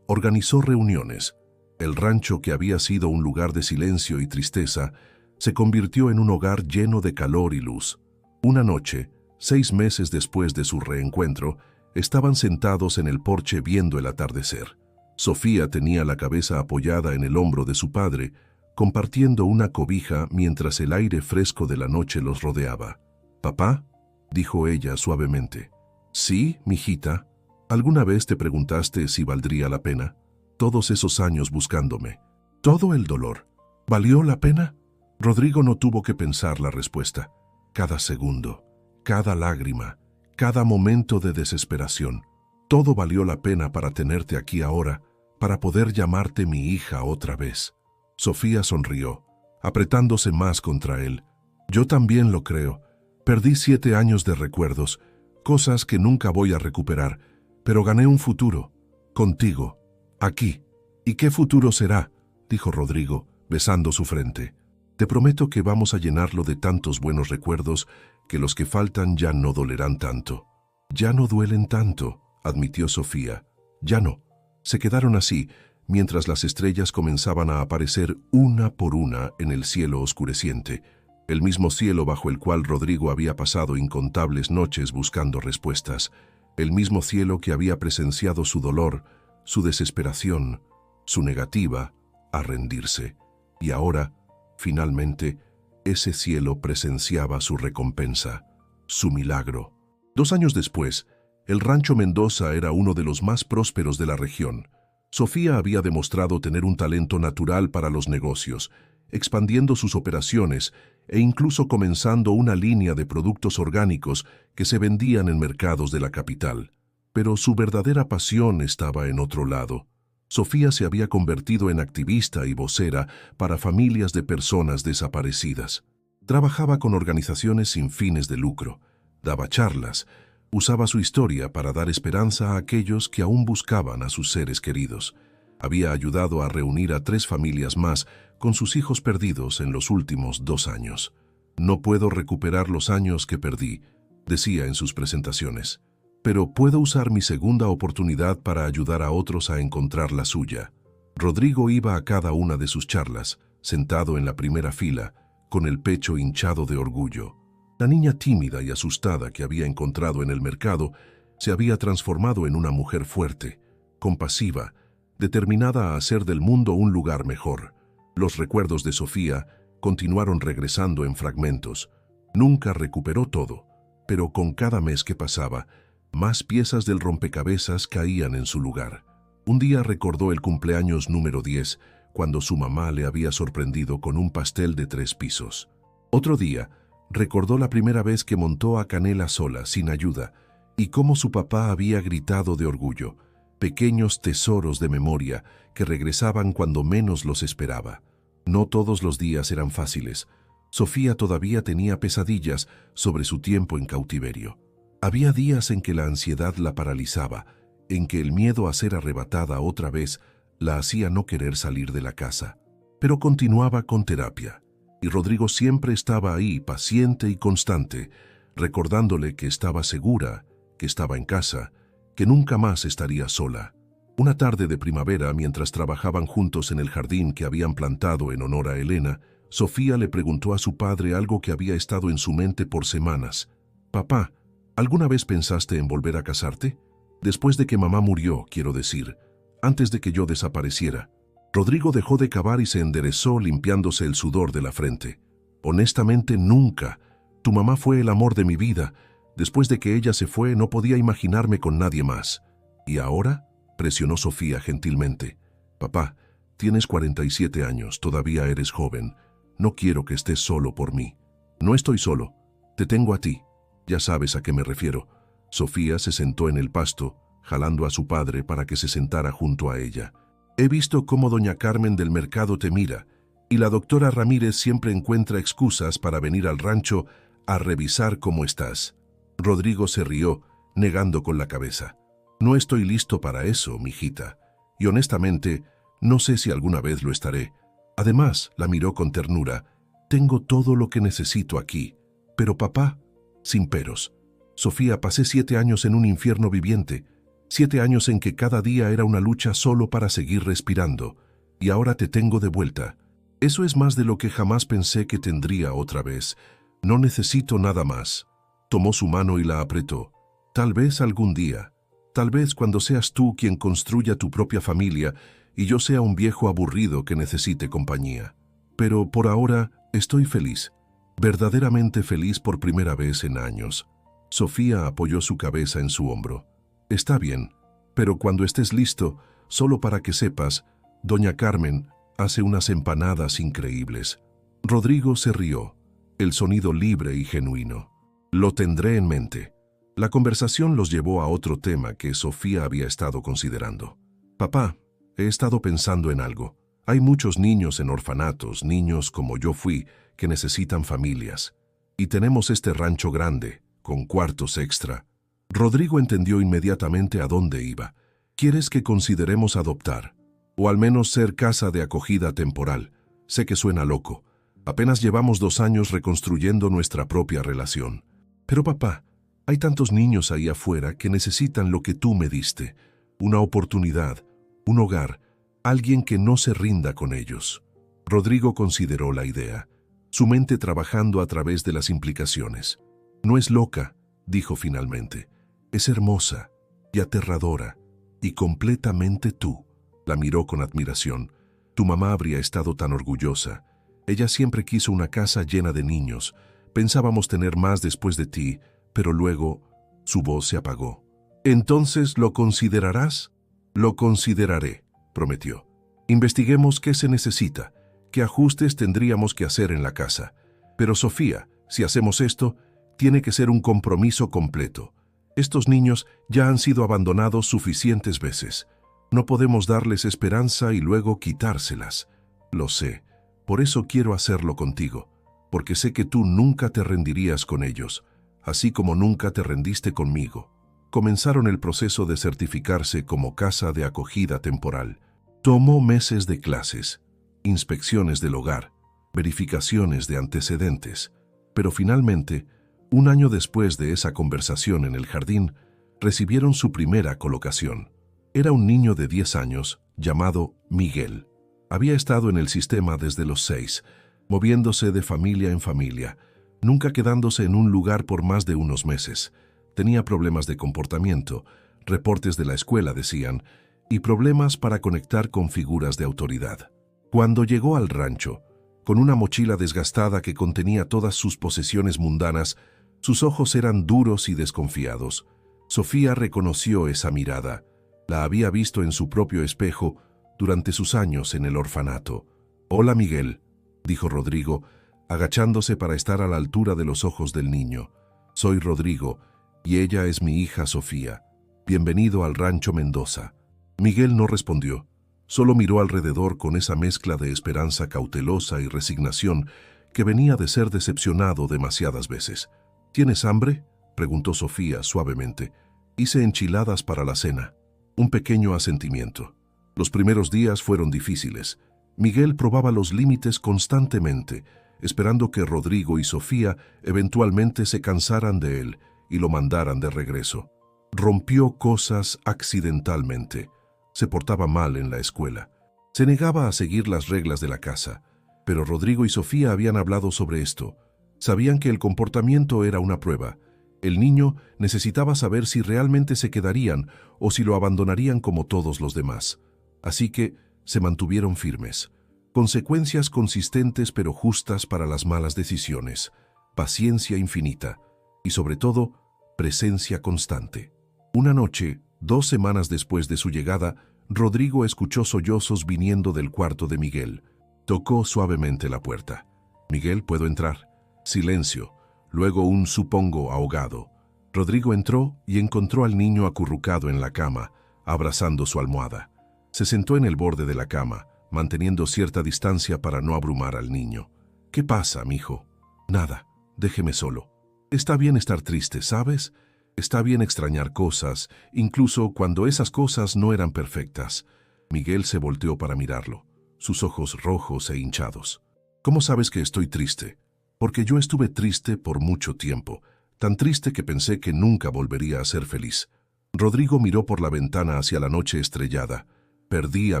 organizó reuniones. El rancho, que había sido un lugar de silencio y tristeza, se convirtió en un hogar lleno de calor y luz. Una noche, 6 meses después de su reencuentro, estaban sentados en el porche viendo el atardecer. Sofía tenía la cabeza apoyada en el hombro de su padre, compartiendo una cobija mientras el aire fresco de la noche los rodeaba. «¿Papá?», dijo ella suavemente. «Sí, mijita. ¿Alguna vez te preguntaste si valdría la pena? Todos esos años buscándome. Todo el dolor. ¿Valió la pena?». Rodrigo no tuvo que pensar la respuesta. Cada segundo, cada lágrima, cada momento de desesperación. Todo valió la pena para tenerte aquí ahora, para poder llamarte mi hija otra vez. Sofía sonrió, apretándose más contra él. «Yo también lo creo. Perdí 7 años de recuerdos, cosas que nunca voy a recuperar, pero gané un futuro, contigo, aquí». «¿Y qué futuro será?», dijo Rodrigo, besando su frente. «Te prometo que vamos a llenarlo de tantos buenos recuerdos que los que faltan ya no dolerán tanto». «Ya no duelen tanto», admitió Sofía. Ya no. Se quedaron así, mientras las estrellas comenzaban a aparecer una por una en el cielo oscureciente, el mismo cielo bajo el cual Rodrigo había pasado incontables noches buscando respuestas, el mismo cielo que había presenciado su dolor, su desesperación, su negativa a rendirse. Y ahora, finalmente, ese cielo presenciaba su recompensa, su milagro. 2 años después, el Rancho Mendoza era uno de los más prósperos de la región. Sofía había demostrado tener un talento natural para los negocios, expandiendo sus operaciones e incluso comenzando una línea de productos orgánicos que se vendían en mercados de la capital. Pero su verdadera pasión estaba en otro lado. Sofía se había convertido en activista y vocera para familias de personas desaparecidas. Trabajaba con organizaciones sin fines de lucro, daba charlas, usaba su historia para dar esperanza a aquellos que aún buscaban a sus seres queridos. Había ayudado a reunir a 3 familias más con sus hijos perdidos en los últimos 2 años. No puedo recuperar los años que perdí, decía en sus presentaciones, pero puedo usar mi segunda oportunidad para ayudar a otros a encontrar la suya. Rodrigo iba a cada una de sus charlas, sentado en la primera fila, con el pecho hinchado de orgullo. La niña tímida y asustada que había encontrado en el mercado se había transformado en una mujer fuerte, compasiva, determinada a hacer del mundo un lugar mejor. Los recuerdos de Sofía continuaron regresando en fragmentos. Nunca recuperó todo, pero con cada mes que pasaba, más piezas del rompecabezas caían en su lugar. Un día recordó el cumpleaños número 10, cuando su mamá le había sorprendido con un pastel de 3 pisos. Otro día, recordó la primera vez que montó a Canela sola, sin ayuda, y cómo su papá había gritado de orgullo, pequeños tesoros de memoria que regresaban cuando menos los esperaba. No todos los días eran fáciles. Sofía todavía tenía pesadillas sobre su tiempo en cautiverio. Había días en que la ansiedad la paralizaba, en que el miedo a ser arrebatada otra vez la hacía no querer salir de la casa. Pero continuaba con terapia. Y Rodrigo siempre estaba ahí, paciente y constante, recordándole que estaba segura, que estaba en casa, que nunca más estaría sola. Una tarde de primavera, mientras trabajaban juntos en el jardín que habían plantado en honor a Elena, Sofía le preguntó a su padre algo que había estado en su mente por semanas. «Papá, ¿alguna vez pensaste en volver a casarte? Después de que mamá murió, quiero decir, antes de que yo desapareciera». Rodrigo dejó de cavar y se enderezó limpiándose el sudor de la frente. «Honestamente, nunca. Tu mamá fue el amor de mi vida. Después de que ella se fue, no podía imaginarme con nadie más. ¿Y ahora?», presionó Sofía gentilmente. «Papá, tienes 47 años, todavía eres joven. No quiero que estés solo por mí». «No estoy solo. Te tengo a ti. Ya sabes a qué me refiero». Sofía se sentó en el pasto, jalando a su padre para que se sentara junto a ella. «He visto cómo doña Carmen del mercado te mira, y la doctora Ramírez siempre encuentra excusas para venir al rancho a revisar cómo estás». Rodrigo se rió, negando con la cabeza. «No estoy listo para eso, mijita, y honestamente, no sé si alguna vez lo estaré». Además, la miró con ternura. «Tengo todo lo que necesito aquí. Pero papá», sin peros. «Sofía, pasé 7 años en un infierno viviente. 7 años en que cada día era una lucha solo para seguir respirando, y ahora te tengo de vuelta. Eso es más de lo que jamás pensé que tendría otra vez. No necesito nada más». Tomó su mano y la apretó. «Tal vez algún día, tal vez cuando seas tú quien construya tu propia familia y yo sea un viejo aburrido que necesite compañía. Pero por ahora estoy feliz, verdaderamente feliz por primera vez en años». Sofía apoyó su cabeza en su hombro. «Está bien, pero cuando estés listo, solo para que sepas, doña Carmen hace unas empanadas increíbles». Rodrigo se rió, el sonido libre y genuino. «Lo tendré en mente». La conversación los llevó a otro tema que Sofía había estado considerando. «Papá, he estado pensando en algo. Hay muchos niños en orfanatos, niños como yo fui, que necesitan familias. Y tenemos este rancho grande, con cuartos extra». Rodrigo entendió inmediatamente a dónde iba. «¿Quieres que consideremos adoptar? O al menos ser casa de acogida temporal? Sé que suena loco. Apenas llevamos 2 años reconstruyendo nuestra propia relación». «Pero papá, Hay tantos niños ahí afuera que necesitan lo que tú me diste, una oportunidad, un hogar, alguien que no se rinda con ellos. Rodrigo consideró la idea, su mente trabajando a través de las implicaciones. No es loca, dijo finalmente. Es hermosa y aterradora y completamente tú. La miró con admiración. Tu mamá habría estado tan orgullosa. Ella siempre quiso una casa llena de niños. Pensábamos tener más después de ti, pero luego su voz se apagó. ¿Entonces lo considerarás? Lo consideraré, prometió. Investiguemos qué se necesita, qué ajustes tendríamos que hacer en la casa. Pero Sofía, si hacemos esto, tiene que ser un compromiso completo. Estos niños ya han sido abandonados suficientes veces. No podemos darles esperanza y luego quitárselas. Lo sé, por eso quiero hacerlo contigo, porque sé que tú nunca te rendirías con ellos, así como nunca te rendiste conmigo. Comenzaron el proceso de certificarse como casa de acogida temporal. Tomó meses de clases, inspecciones del hogar, verificaciones de antecedentes, pero finalmente, un año después de esa conversación en el jardín, recibieron su primera colocación. Era un niño de 10 años, llamado Miguel. Había estado en el sistema desde los 6, moviéndose de familia en familia, nunca quedándose en un lugar por más de unos meses. Tenía problemas de comportamiento, reportes de la escuela decían, y problemas para conectar con figuras de autoridad. Cuando llegó al rancho, con una mochila desgastada que contenía todas sus posesiones mundanas, sus ojos eran duros y desconfiados. Sofía reconoció esa mirada. La había visto en su propio espejo durante sus años en el orfanato. «Hola, Miguel», dijo Rodrigo, agachándose para estar a la altura de los ojos del niño. «Soy Rodrigo, y ella es mi hija Sofía. Bienvenido al Rancho Mendoza». Miguel no respondió. Solo miró alrededor con esa mezcla de esperanza cautelosa y resignación que venía de ser decepcionado demasiadas veces. «¿Tienes hambre?», preguntó Sofía suavemente. «Hice enchiladas para la cena». Un pequeño asentimiento. Los primeros días fueron difíciles. Miguel probaba los límites constantemente, esperando que Rodrigo y Sofía eventualmente se cansaran de él y lo mandaran de regreso. Rompió cosas accidentalmente. Se portaba mal en la escuela. Se negaba a seguir las reglas de la casa. Pero Rodrigo y Sofía habían hablado sobre esto. Sabían que el comportamiento era una prueba. El niño necesitaba saber si realmente se quedarían o si lo abandonarían como todos los demás. Así que se mantuvieron firmes. Consecuencias consistentes pero justas para las malas decisiones. Paciencia infinita. Y sobre todo, presencia constante. Una noche, 2 semanas después de su llegada, Rodrigo escuchó sollozos viniendo del cuarto de Miguel. Tocó suavemente la puerta. «Miguel, ¿puedo entrar?». Silencio. Luego un supongo ahogado. Rodrigo entró y encontró al niño acurrucado en la cama, abrazando su almohada. Se sentó en el borde de la cama, manteniendo cierta distancia para no abrumar al niño. «¿Qué pasa, mijo?». «Nada, déjeme solo». «Está bien estar triste, ¿sabes? Está bien extrañar cosas, incluso cuando esas cosas no eran perfectas». Miguel se volteó para mirarlo, sus ojos rojos e hinchados. «¿Cómo sabes que estoy triste?». «Porque yo estuve triste por mucho tiempo, tan triste que pensé que nunca volvería a ser feliz». Rodrigo miró por la ventana hacia la noche estrellada. «Perdí a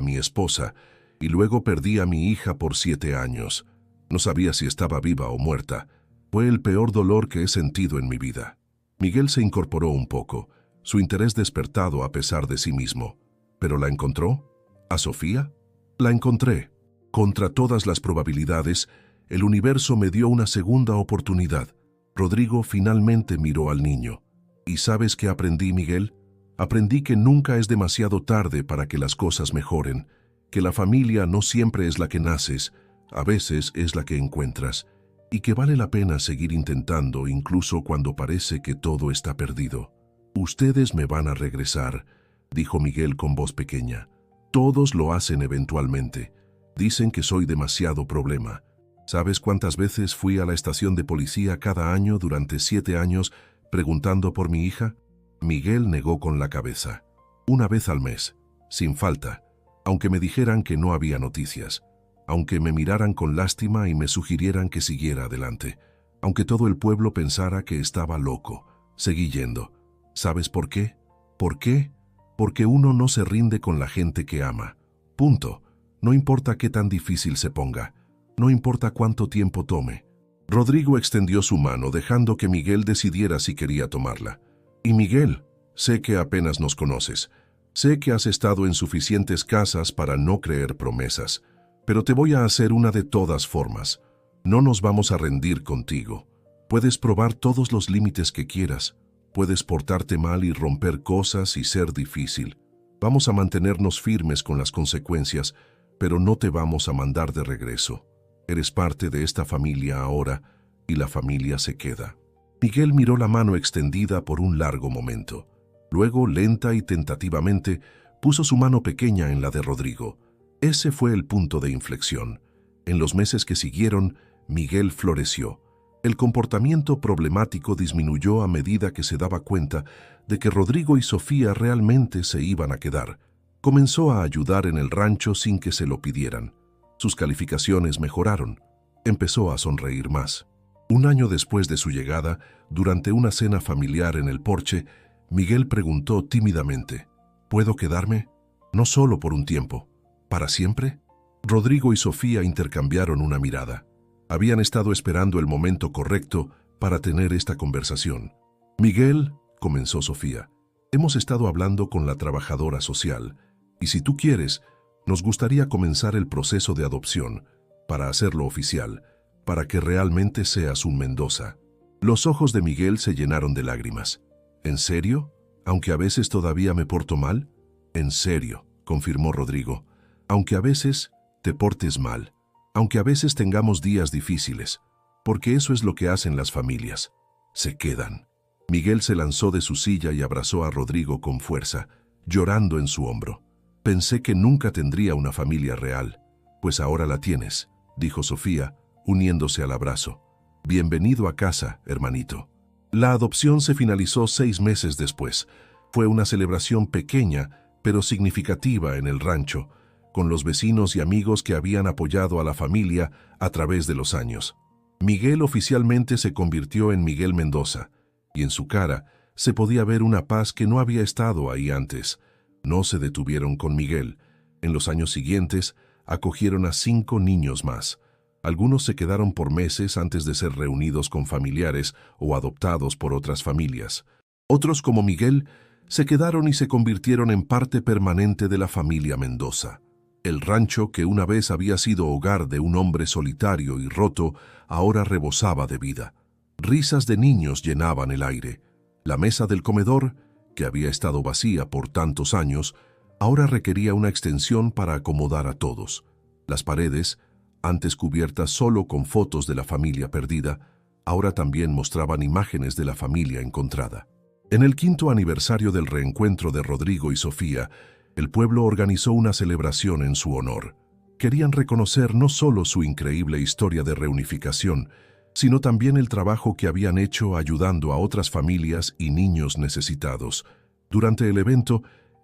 mi esposa, y luego perdí a mi hija por 7 años. No sabía si estaba viva o muerta. Fue el peor dolor que he sentido en mi vida». Miguel se incorporó un poco, su interés despertado a pesar de sí mismo. «¿Pero la encontró? ¿A Sofía?». «La encontré. Contra todas las probabilidades, el universo me dio una segunda oportunidad». Rodrigo finalmente miró al niño. «¿Y sabes qué aprendí, Miguel? Aprendí que nunca es demasiado tarde para que las cosas mejoren, que la familia no siempre es la que naces, a veces es la que encuentras, y que vale la pena seguir intentando incluso cuando parece que todo está perdido». «Ustedes me van a regresar», dijo Miguel con voz pequeña. «Todos lo hacen eventualmente. Dicen que soy demasiado problema. ¿Sabes cuántas veces fui a la estación de policía cada año durante 7 años preguntando por mi hija?» Miguel negó con la cabeza. «Una vez al mes, sin falta, aunque me dijeran que no había noticias, aunque me miraran con lástima y me sugirieran que siguiera adelante, aunque todo el pueblo pensara que estaba loco. Seguí yendo. ¿Sabes por qué? ¿Por qué? Porque uno no se rinde con la gente que ama. Punto. No importa qué tan difícil se ponga. No importa cuánto tiempo tome. Rodrigo extendió su mano dejando que Miguel decidiera si quería tomarla. Y Miguel, sé que apenas nos conoces. Sé que has estado en suficientes casas para no creer promesas. Pero te voy a hacer una de todas formas. No nos vamos a rendir contigo. Puedes probar todos los límites que quieras. Puedes portarte mal y romper cosas y ser difícil. Vamos a mantenernos firmes con las consecuencias, pero no te vamos a mandar de regreso. Eres parte de esta familia ahora y la familia se queda. Miguel miró la mano extendida por un largo momento. Luego, lenta y tentativamente, puso su mano pequeña en la de Rodrigo. Ese fue el punto de inflexión. En los meses que siguieron, Miguel floreció. El comportamiento problemático disminuyó a medida que se daba cuenta de que Rodrigo y Sofía realmente se iban a quedar. Comenzó a ayudar en el rancho sin que se lo pidieran. Sus calificaciones mejoraron. Empezó a sonreír más. Un año después de su llegada, durante una cena familiar en el porche, Miguel preguntó tímidamente, ¿puedo quedarme? No solo por un tiempo. ¿Para siempre? Rodrigo y Sofía intercambiaron una mirada. Habían estado esperando el momento correcto para tener esta conversación. Miguel, comenzó Sofía, hemos estado hablando con la trabajadora social, y si tú quieres, nos gustaría comenzar el proceso de adopción, para hacerlo oficial, para que realmente seas un Mendoza. Los ojos de Miguel se llenaron de lágrimas. ¿En serio? ¿Aunque a veces todavía me porto mal? En serio, confirmó Rodrigo. Aunque a veces te portes mal. Aunque a veces tengamos días difíciles. Porque eso es lo que hacen las familias. Se quedan. Miguel se lanzó de su silla y abrazó a Rodrigo con fuerza, llorando en su hombro. Pensé que nunca tendría una familia real. Pues ahora la tienes, dijo Sofía, uniéndose al abrazo. Bienvenido a casa, hermanito. La adopción se finalizó 6 meses después. Fue una celebración pequeña, pero significativa en el rancho, con los vecinos y amigos que habían apoyado a la familia a través de los años. Miguel oficialmente se convirtió en Miguel Mendoza, y en su cara se podía ver una paz que no había estado ahí antes. No se detuvieron con Miguel. En los años siguientes, acogieron a 5 niños más. Algunos se quedaron por meses antes de ser reunidos con familiares o adoptados por otras familias. Otros, como Miguel, se quedaron y se convirtieron en parte permanente de la familia Mendoza. El rancho, que una vez había sido hogar de un hombre solitario y roto, ahora rebosaba de vida. Risas de niños llenaban el aire. La mesa del comedor, que había estado vacía por tantos años, ahora requería una extensión para acomodar a todos. Las paredes, antes cubiertas solo con fotos de la familia perdida, ahora también mostraban imágenes de la familia encontrada. En el 5º aniversario del reencuentro de Rodrigo y Sofía, el pueblo organizó una celebración en su honor. Querían reconocer no solo su increíble historia de reunificación, sino también el trabajo que habían hecho ayudando a otras familias y niños necesitados. Durante el evento,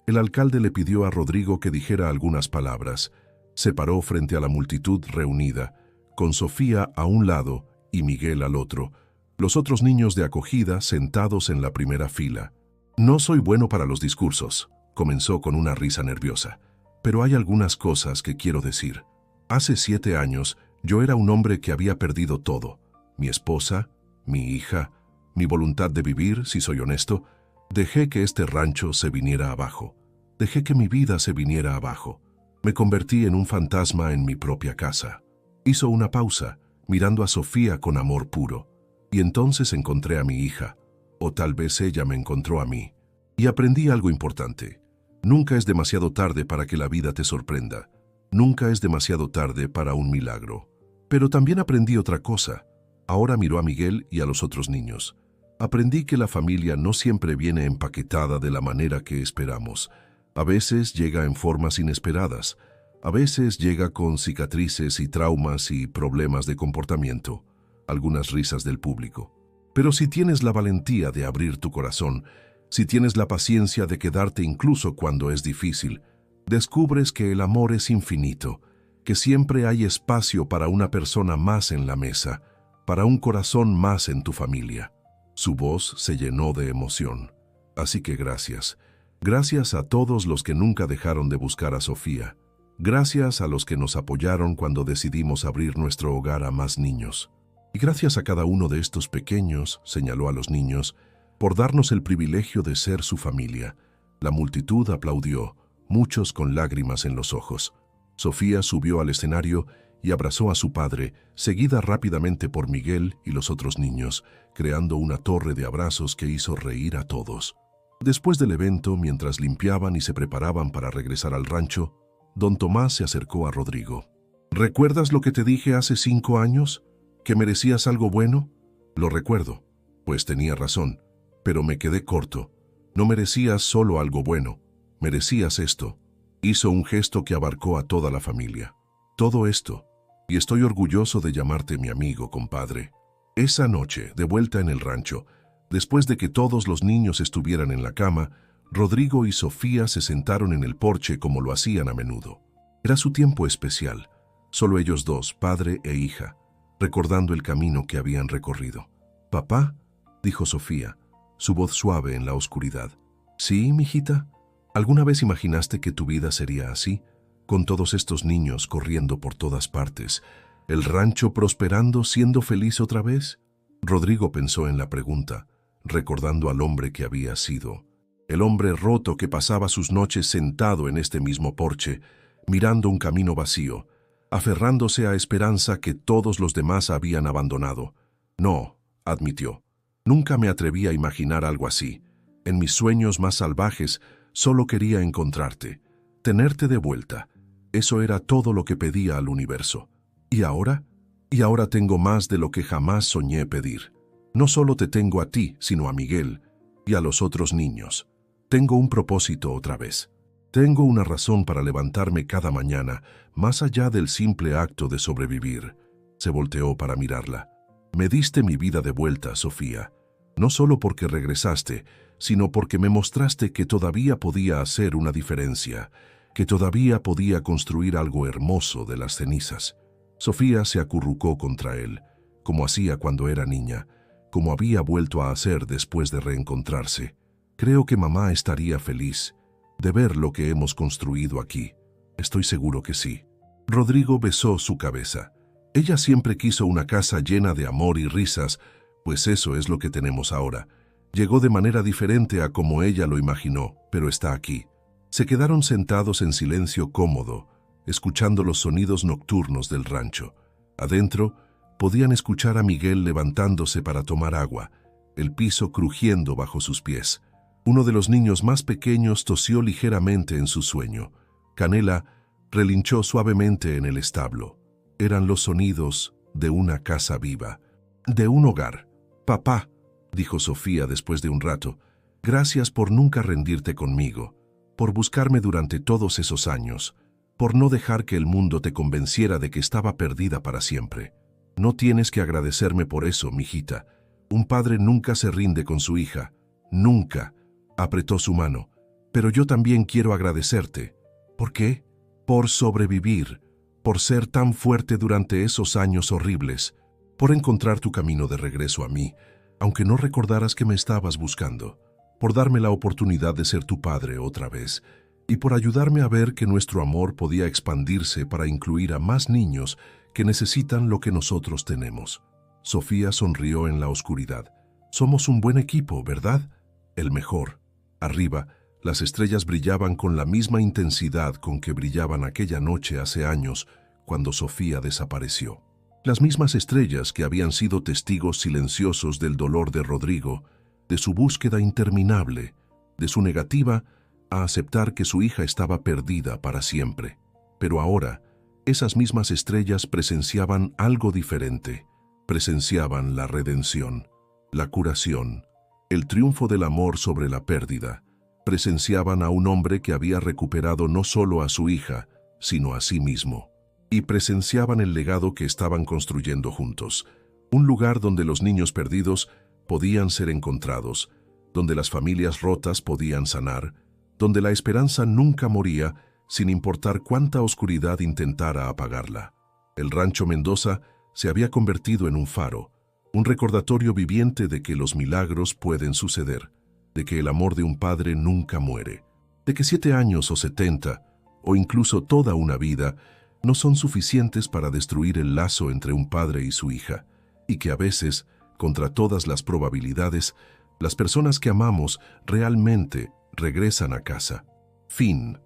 el alcalde le pidió a Rodrigo que dijera algunas palabras. Se paró frente a la multitud reunida, con Sofía a un lado y Miguel al otro, los otros niños de acogida sentados en la primera fila. No soy bueno para los discursos, comenzó con una risa nerviosa, pero hay algunas cosas que quiero decir. Hace 7 años, yo era un hombre que había perdido todo. Mi esposa, mi hija, mi voluntad de vivir, si soy honesto. Dejé que este rancho se viniera abajo. Dejé que mi vida se viniera abajo. Me convertí en un fantasma en mi propia casa. Hizo una pausa, mirando a Sofía con amor puro. Y entonces encontré a mi hija, o tal vez ella me encontró a mí. Y aprendí algo importante. Nunca es demasiado tarde para que la vida te sorprenda. Nunca es demasiado tarde para un milagro. Pero también aprendí otra cosa. Ahora miró a Miguel y a los otros niños. Aprendí que la familia no siempre viene empaquetada de la manera que esperamos. A veces llega en formas inesperadas. A veces llega con cicatrices y traumas y problemas de comportamiento. Algunas risas del público. Pero si tienes la valentía de abrir tu corazón, si tienes la paciencia de quedarte incluso cuando es difícil, descubres que el amor es infinito, que siempre hay espacio para una persona más en la mesa, para un corazón más en tu familia. Su voz se llenó de emoción. Así que gracias. Gracias a todos los que nunca dejaron de buscar a Sofía. Gracias a los que nos apoyaron cuando decidimos abrir nuestro hogar a más niños. Y gracias a cada uno de estos pequeños, señaló a los niños, por darnos el privilegio de ser su familia. La multitud aplaudió, muchos con lágrimas en los ojos. Sofía subió al escenario y abrazó a su padre, seguida rápidamente por Miguel y los otros niños, creando una torre de abrazos que hizo reír a todos. Después del evento, mientras limpiaban y se preparaban para regresar al rancho, don Tomás se acercó a Rodrigo. ¿Recuerdas lo que te dije hace 5 años? ¿Que merecías algo bueno? Lo recuerdo. Pues tenía razón, pero me quedé corto. No merecías solo algo bueno, merecías esto. Hizo un gesto que abarcó a toda la familia. Todo esto. Y estoy orgulloso de llamarte mi amigo, compadre. Esa noche, de vuelta en el rancho, después de que todos los niños estuvieran en la cama, Rodrigo y Sofía se sentaron en el porche como lo hacían a menudo. Era su tiempo especial, solo ellos dos, padre e hija, recordando el camino que habían recorrido. «Papá», dijo Sofía, su voz suave en la oscuridad. «¿Sí, mijita? ¿Alguna vez imaginaste que tu vida sería así? Con todos estos niños corriendo por todas partes, ¿el rancho prosperando, siendo feliz otra vez?» Rodrigo pensó en la pregunta, recordando al hombre que había sido. El hombre roto que pasaba sus noches sentado en este mismo porche, mirando un camino vacío, aferrándose a esperanza que todos los demás habían abandonado. «No», admitió, «nunca me atreví a imaginar algo así. En mis sueños más salvajes solo quería encontrarte, tenerte de vuelta. Eso era todo lo que pedía al universo. ¿Y ahora? Y ahora tengo más de lo que jamás soñé pedir. No solo te tengo a ti, sino a Miguel y a los otros niños. Tengo un propósito otra vez. Tengo una razón para levantarme cada mañana, más allá del simple acto de sobrevivir». Se volteó para mirarla. «Me diste mi vida de vuelta, Sofía. No solo porque regresaste, sino porque me mostraste que todavía podía hacer una diferencia, que todavía podía construir algo hermoso de las cenizas». Sofía se acurrucó contra él, como hacía cuando era niña, como había vuelto a hacer después de reencontrarse. «Creo que mamá estaría feliz de ver lo que hemos construido aquí. Estoy seguro que sí». Rodrigo besó su cabeza. «Ella siempre quiso una casa llena de amor y risas, pues eso es lo que tenemos ahora. Llegó de manera diferente a como ella lo imaginó, pero está aquí». Se quedaron sentados en silencio cómodo, escuchando los sonidos nocturnos del rancho. Adentro, podían escuchar a Miguel levantándose para tomar agua, el piso crujiendo bajo sus pies. Uno de los niños más pequeños tosió ligeramente en su sueño. Canela relinchó suavemente en el establo. Eran los sonidos de una casa viva, de un hogar. «Papá», dijo Sofía después de un rato, «gracias por nunca rendirte conmigo, por buscarme durante todos esos años, por no dejar que el mundo te convenciera de que estaba perdida para siempre. No tienes que agradecerme por eso, mijita. Un padre nunca se rinde con su hija. Nunca». Apretó su mano. «Pero yo también quiero agradecerte». «¿Por qué?» «Por sobrevivir, por ser tan fuerte durante esos años horribles, por encontrar tu camino de regreso a mí, aunque no recordaras que me estabas buscando, por darme la oportunidad de ser tu padre otra vez, y por ayudarme a ver que nuestro amor podía expandirse para incluir a más niños que necesitan lo que nosotros tenemos». Sofía sonrió en la oscuridad. «Somos un buen equipo, ¿verdad? El mejor». Arriba, las estrellas brillaban con la misma intensidad con que brillaban aquella noche hace años, cuando Sofía desapareció. Las mismas estrellas que habían sido testigos silenciosos del dolor de Rodrigo, de su búsqueda interminable, de su negativa a aceptar que su hija estaba perdida para siempre. Pero ahora, esas mismas estrellas presenciaban algo diferente. Presenciaban la redención, la curación, el triunfo del amor sobre la pérdida. Presenciaban a un hombre que había recuperado no solo a su hija, sino a sí mismo. Y presenciaban el legado que estaban construyendo juntos. Un lugar donde los niños perdidos podían ser encontrados, donde las familias rotas podían sanar, donde la esperanza nunca moría, sin importar cuánta oscuridad intentara apagarla. El rancho Mendoza se había convertido en un faro Un recordatorio viviente de que los milagros pueden suceder, de que el amor de un padre nunca muere, de que 7 años o 70, o incluso toda una vida, no son suficientes para destruir el lazo entre un padre y su hija, y que a veces, contra todas las probabilidades, las personas que amamos realmente regresan a casa. Fin.